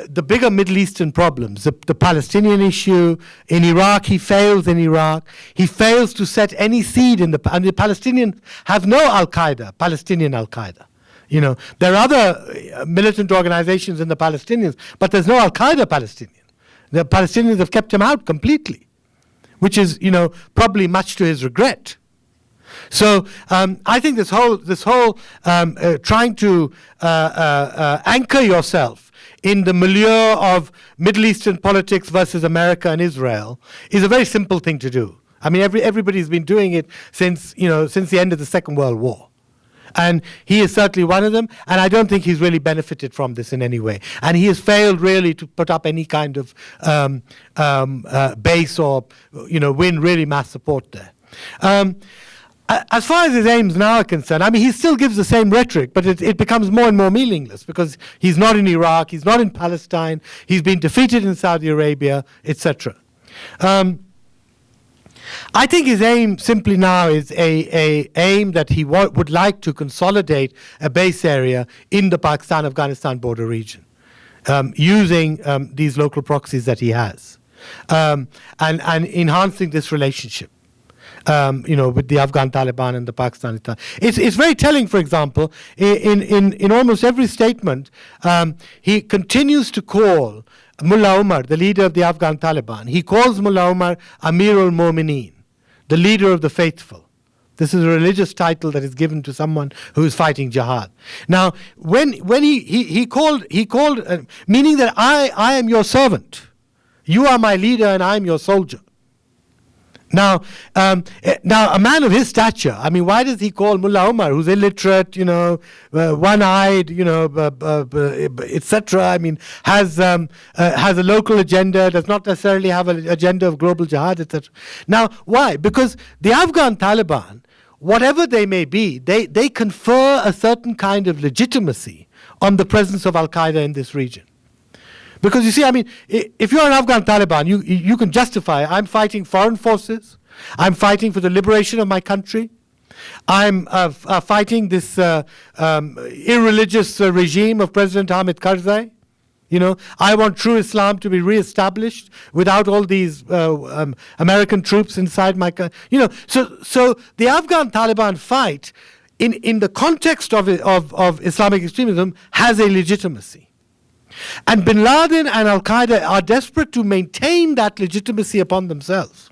the bigger Middle Eastern problems, the Palestinian issue, in Iraq, he fails in Iraq. He fails to set any seed and the Palestinians have no Al-Qaeda, Palestinian Al-Qaeda. There are other militant organizations in the Palestinians, but there's no Al-Qaeda Palestinian. The Palestinians have kept him out completely, which is, probably much to his regret. So I think this whole trying to anchor yourself in the milieu of Middle Eastern politics versus America and Israel is a very simple thing to do. I mean, everybody's been doing it since the end of the Second World War. And he is certainly one of them, and I don't think he's really benefited from this in any way. And he has failed really to put up any kind of base or, win really mass support there. As far as his aims now are concerned, I mean, he still gives the same rhetoric, but it becomes more and more meaningless because he's not in Iraq, he's not in Palestine, he's been defeated in Saudi Arabia, etc. I think his aim simply now is a aim that he would like to consolidate a base area in the Pakistan-Afghanistan border region, using these local proxies that he has, and enhancing this relationship. With the Afghan Taliban and the Pakistani Taliban. It's very telling, for example, in almost every statement, he continues to call Mullah Omar, the leader of the Afghan Taliban, he calls Mullah Omar Amir al-Mu'mineen, the leader of the faithful. This is a religious title that is given to someone who is fighting jihad. Now, when he called, meaning that I am your servant, you are my leader and I am your soldier. Now, a man of his stature, I mean, why does he call Mullah Omar, who's illiterate, one-eyed, etc.? I mean, has a local agenda, does not necessarily have an agenda of global jihad, etc. Now, why? Because the Afghan Taliban, whatever they may be, they confer a certain kind of legitimacy on the presence of Al-Qaeda in this region. Because you see, I mean, if you're an Afghan Taliban, you can justify, I'm fighting foreign forces, I'm fighting for the liberation of my country, I'm fighting this irreligious regime of President Hamid Karzai. I want true Islam to be reestablished without all these American troops inside my country. So the Afghan Taliban fight in the context of Islamic extremism has a legitimacy. And bin Laden and Al-Qaeda are desperate to maintain that legitimacy upon themselves.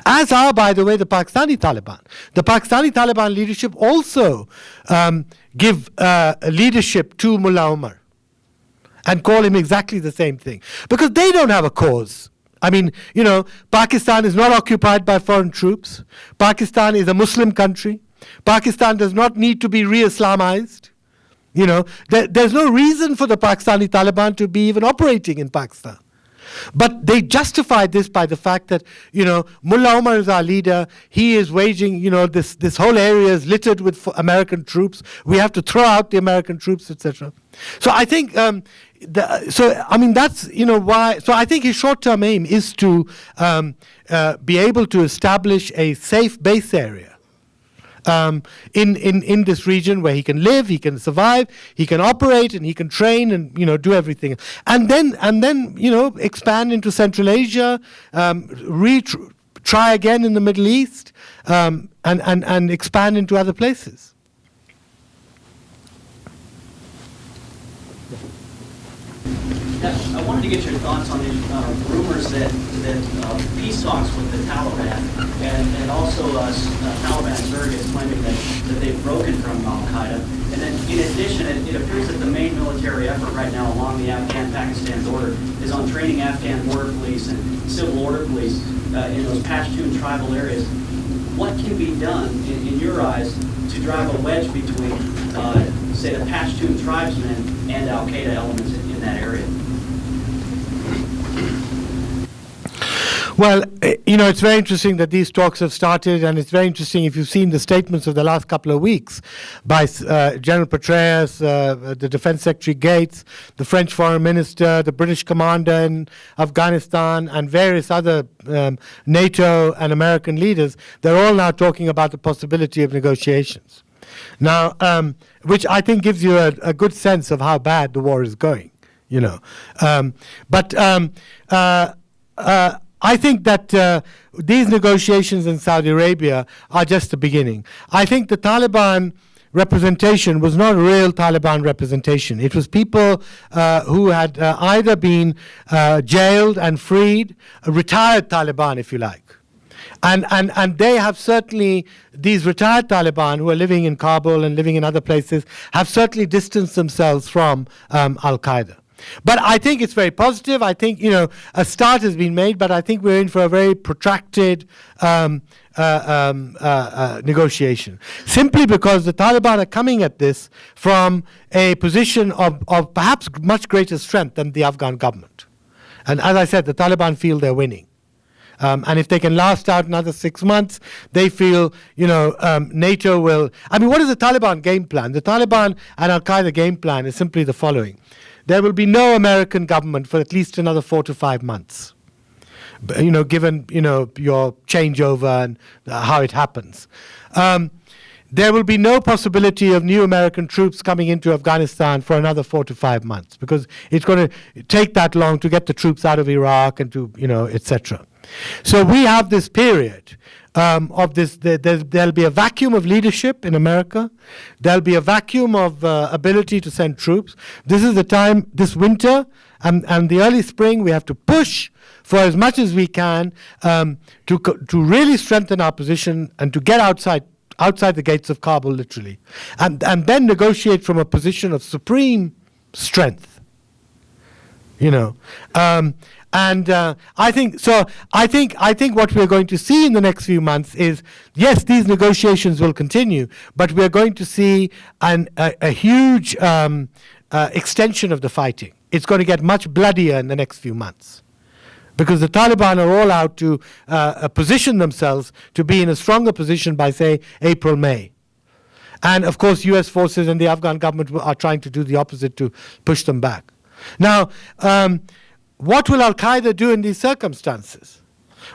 As are, by the way, the Pakistani Taliban. The Pakistani Taliban leadership also give leadership to Mullah Omar and call him exactly the same thing. Because they don't have a cause. I mean, Pakistan is not occupied by foreign troops. Pakistan is a Muslim country. Pakistan does not need to be re-Islamized. There's no reason for the Pakistani Taliban to be even operating in Pakistan. But they justified this by the fact that, Mullah Omar is our leader. He is waging, this whole area is littered with American troops. We have to throw out the American troops, etc. So I think, that's, why. So I think his short-term aim is to be able to establish a safe base area. In this region where he can live, he can survive, he can operate, and he can train and do everything, and then expand into Central Asia, try again in the Middle East, and expand into other places. I wanted to get your thoughts on these rumors that peace talks with the Taliban and also Taliban surrogates claiming that they've broken from Al-Qaeda. And then in addition, it appears that the main military effort right now along the Afghan-Pakistan border is on training Afghan border police and civil order police in those Pashtun tribal areas. What can be done, in your eyes, to drive a wedge between, say, the Pashtun tribesmen and Al-Qaeda elements in that area? Well, it's very interesting that these talks have started, and it's very interesting if you've seen the statements of the last couple of weeks by General Petraeus, the Defense Secretary Gates, the French Foreign Minister, the British commander in Afghanistan, and various other NATO and American leaders. They're all now talking about the possibility of negotiations. Now, which I think gives you a good sense of how bad the war is going, you know. I think that these negotiations in Saudi Arabia are just the beginning. I think the Taliban representation was not real Taliban representation. It was people who had either been jailed and freed, retired Taliban, if you like. And they have certainly, these retired Taliban who are living in Kabul and living in other places, have certainly distanced themselves from Al-Qaeda. But I think it's very positive. I think, you know, a start has been made, but I think we're in for a very protracted negotiation. Simply because the Taliban are coming at this from a position of perhaps much greater strength than the Afghan government. And as I said, the Taliban feel they're winning. And if they can last out another 6 months, they feel, you know, NATO will... I mean, what is the Taliban game plan? The Taliban and Al-Qaeda game plan is simply the following. There will be no American government for at least another 4 to 5 months, you know, given, you know, your changeover and how it happens. There will be no possibility of new American troops coming into Afghanistan for another 4 to 5 months, because it's going to take that long to get the troops out of Iraq and to, you know, etc. So we have this period of this. There'll be a vacuum of leadership in America. There'll be a vacuum of ability to send troops. This is the time, this winter and the early spring, we have to push for as much as we can to really strengthen our position and to get outside the gates of Kabul, literally, and then negotiate from a position of supreme strength. You know, I think so. I think what we're going to see in the next few months is, yes, these negotiations will continue, but we're going to see a huge extension of the fighting. It's going to get much bloodier in the next few months, because the Taliban are all out to position themselves to be in a stronger position by, say, April, May. And, of course, U.S. forces and the Afghan government are trying to do the opposite to push them back. Now, what will Al-Qaeda do in these circumstances?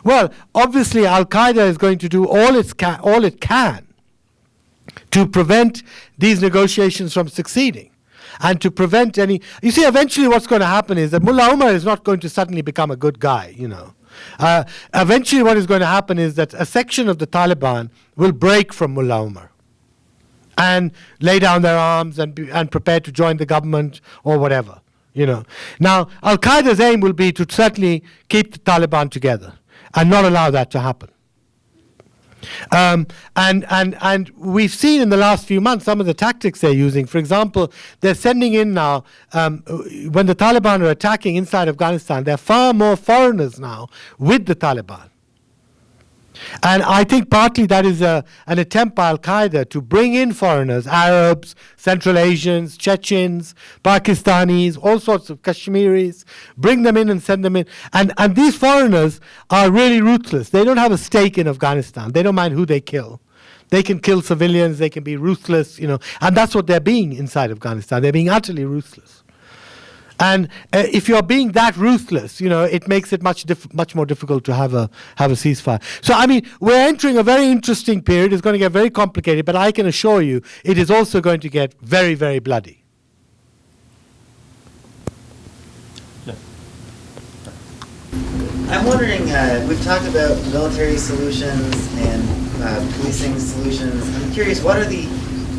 Well, obviously, Al-Qaeda is going to do all it can to prevent these negotiations from succeeding. And to prevent any... You see, eventually what's going to happen is that Mullah Omar is not going to suddenly become a good guy, you know. Eventually what is going to happen is that a section of the Taliban will break from Mullah Omar and lay down their arms and prepare to join the government or whatever, you know. Now, Al-Qaeda's aim will be to certainly keep the Taliban together and not allow that to happen. And we've seen in the last few months some of the tactics they're using. For example, they're sending in now, when the Taliban are attacking inside Afghanistan, there are far more foreigners now with the Taliban. And I think partly that is an attempt by Al-Qaeda to bring in foreigners, Arabs, Central Asians, Chechens, Pakistanis, all sorts of Kashmiris, bring them in and send them in. And these foreigners are really ruthless. They don't have a stake in Afghanistan. They don't mind who they kill. They can kill civilians, they can be ruthless, you know, and that's what they're being inside Afghanistan. They're being utterly ruthless. And if you're being that ruthless, you know, it makes it much more difficult to have a ceasefire. So, I mean, we're entering a very interesting period. It's going to get very complicated, but I can assure you it is also going to get very, very bloody. Yeah. I'm wondering, we've talked about military solutions and policing solutions. I'm curious, what are the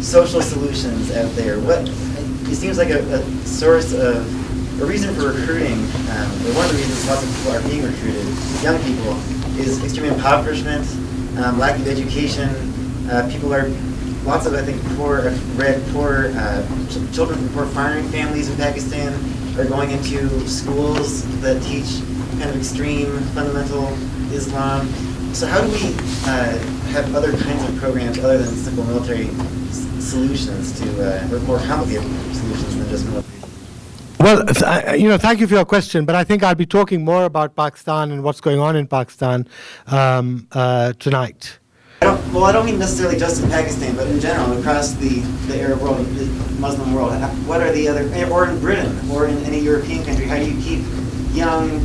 social solutions out there? It seems like a source of a reason for recruiting, or one of the reasons lots of people are being recruited, young people, is extreme impoverishment, lack of education. People are, lots of, I think, poor children from poor farming families in Pakistan are going into schools that teach kind of extreme fundamental Islam. So how do we have other kinds of programs other than simple military solutions to, or more complicated solutions than just military? Well, you know, thank you for your question, but I think I'll be talking more about Pakistan and what's going on in Pakistan tonight. I don't mean necessarily just in Pakistan, but in general, across the Arab world, the Muslim world. What are the other, or in Britain, or in any European country, how do you keep young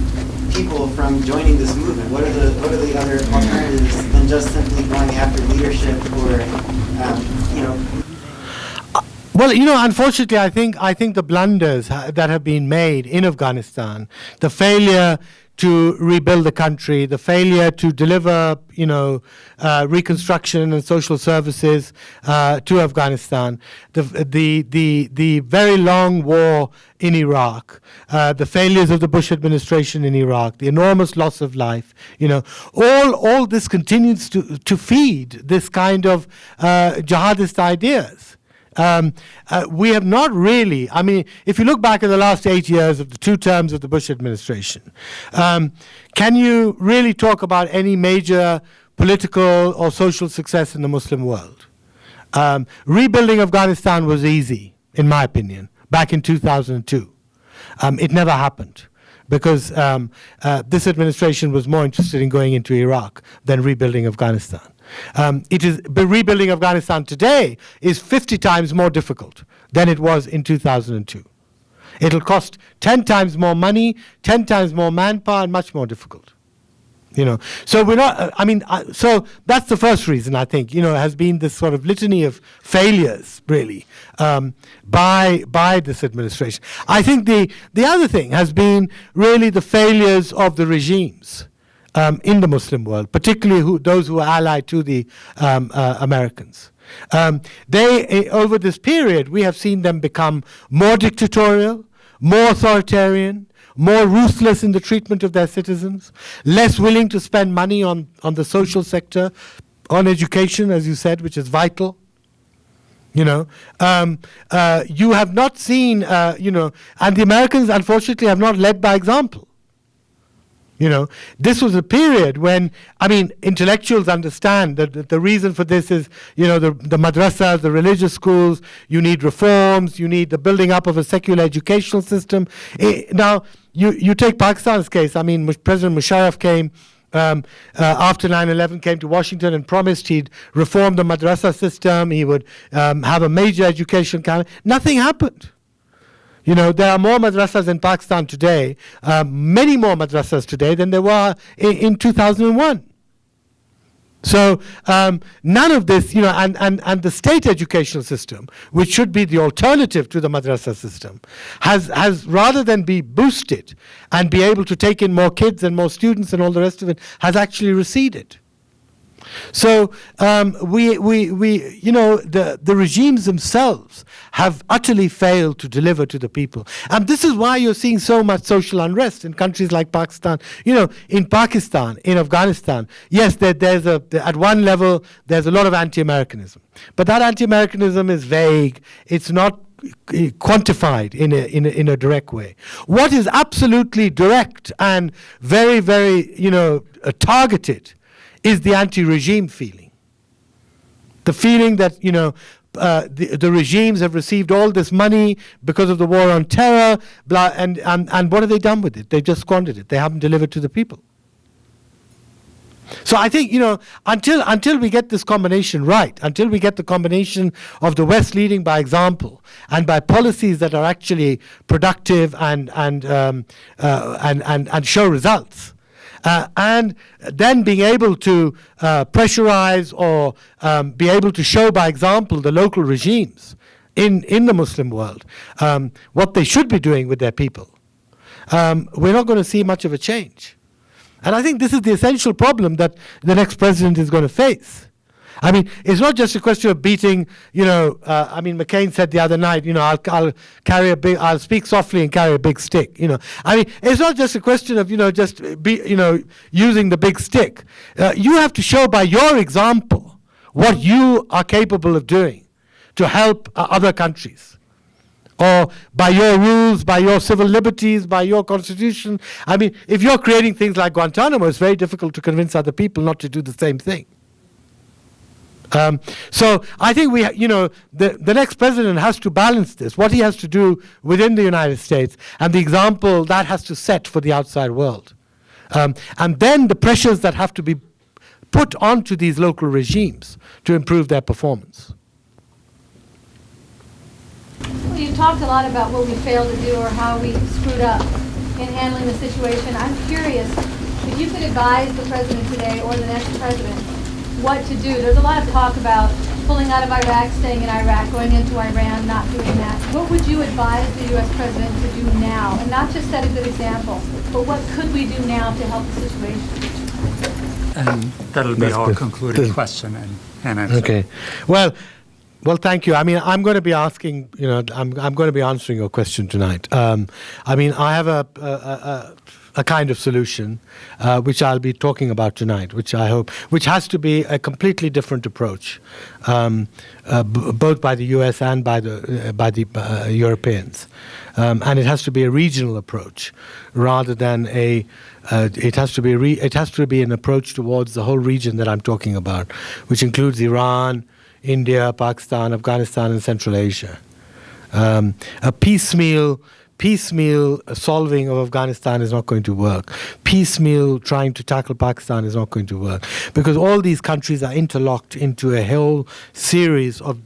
people from joining this movement? What are the other alternatives than just simply going after leadership or, Well, unfortunately, I think the blunders that have been made in Afghanistan, the failure to rebuild the country, the failure to deliver, reconstruction and social services to Afghanistan, the very long war in Iraq, the failures of the Bush administration in Iraq, the enormous loss of life, all this continues to feed this kind of jihadist ideas. We have not really, if you look back at the last 8 years of the 2 terms of the Bush administration, can you really talk about any major political or social success in the Muslim world? Rebuilding Afghanistan was easy, in my opinion, back in 2002. It never happened because this administration was more interested in going into Iraq than rebuilding Afghanistan. But rebuilding Afghanistan today is 50 times more difficult than it was in 2002. It'll cost 10 times more money, 10 times more manpower, and much more difficult. So we're not. So that's the first reason I think. Has been this sort of litany of failures, really, by this administration. I think the other thing has been really the failures of the regimes. In the Muslim world, particularly those who are allied to the Americans. Over this period, we have seen them become more dictatorial, more authoritarian, more ruthless in the treatment of their citizens, less willing to spend money on the social sector, on education, as you said, which is vital. You have not seen, and the Americans, unfortunately, have not led by example. This was a period when, intellectuals understand that the reason for this is, the madrasas, the religious schools, you need reforms, you need the building up of a secular educational system. Now, you take Pakistan's case. President Musharraf came after 9/11, came to Washington and promised he'd reform the madrasa system, he would have a major education campaign. Nothing happened. There are more madrasas in Pakistan today, many more madrasas today than there were in 2001. So none of this, and the state educational system, which should be the alternative to the madrasa system, has rather than be boosted and be able to take in more kids and more students and all the rest of it, has actually receded. So the regimes themselves have utterly failed to deliver to the people. And this is why you're seeing so much social unrest in countries like Pakistan. In Pakistan, in Afghanistan, yes, at one level, there's a lot of anti-Americanism. But that anti-Americanism is vague. It's not quantified in a direct way. What is absolutely direct and very, very, targeted is the anti-regime feeling. The feeling that, the regimes have received all this money because of the war on terror, and what have they done with it? They've just squandered it. They haven't delivered to the people. So I think, until we get this combination right, until we get the combination of the West leading by example and by policies that are actually productive and show results, and then being able to pressurize or be able to show by example the local regimes in the Muslim world what they should be doing with their people, we're not going to see much of a change. And I think this is the essential problem that the next president is going to face. It's not just a question of beating, McCain said the other night, I'll speak softly and carry a big stick, It's not just a question of, using the big stick. You have to show by your example what you are capable of doing to help other countries. Or by your rules, by your civil liberties, by your constitution. If you're creating things like Guantanamo, it's very difficult to convince other people not to do the same thing. So I think the next president has to balance this, what he has to do within the United States, and the example that has to set for the outside world. And then the pressures that have to be put onto these local regimes to improve their performance. Well, you talked a lot about what we failed to do or how we screwed up. in handling the situation. I'm curious if you could advise the president today or the next president what to do. There's a lot of talk about pulling out of Iraq, staying in Iraq, going into Iran, not doing that. What would you advise the U.S. president to do now? And not just set a good example, but what could we do now to help the situation? And that'll be our concluding question and answer. Okay. Well, thank you. I mean, I'm going to be asking, I'm going to be answering your question tonight. I mean, I have a kind of solution, which I'll be talking about tonight, which has to be a completely different approach, both by the U.S. and by the Europeans, and it has to be a regional approach rather than it has to be an approach towards the whole region that I'm talking about, which includes Iran, India, Pakistan, Afghanistan, and Central Asia. A piecemeal solving of Afghanistan is not going to work. Piecemeal trying to tackle Pakistan is not going to work, because all these countries are interlocked into a whole series of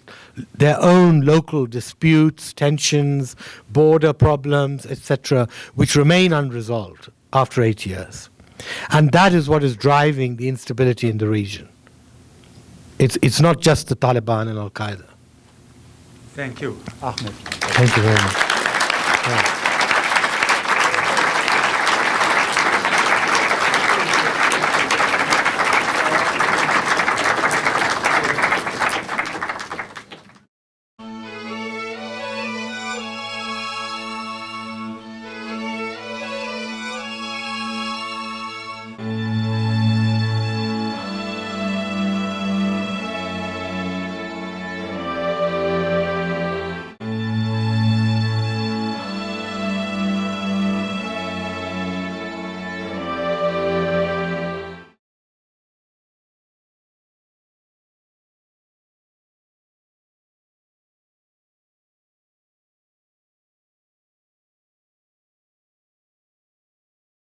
their own local disputes, tensions, border problems, etc., which remain unresolved after 8 years. And that is what is driving the instability in the region. It's not just the Taliban and Al-Qaeda. Thank you, Ahmed. Thank you very much.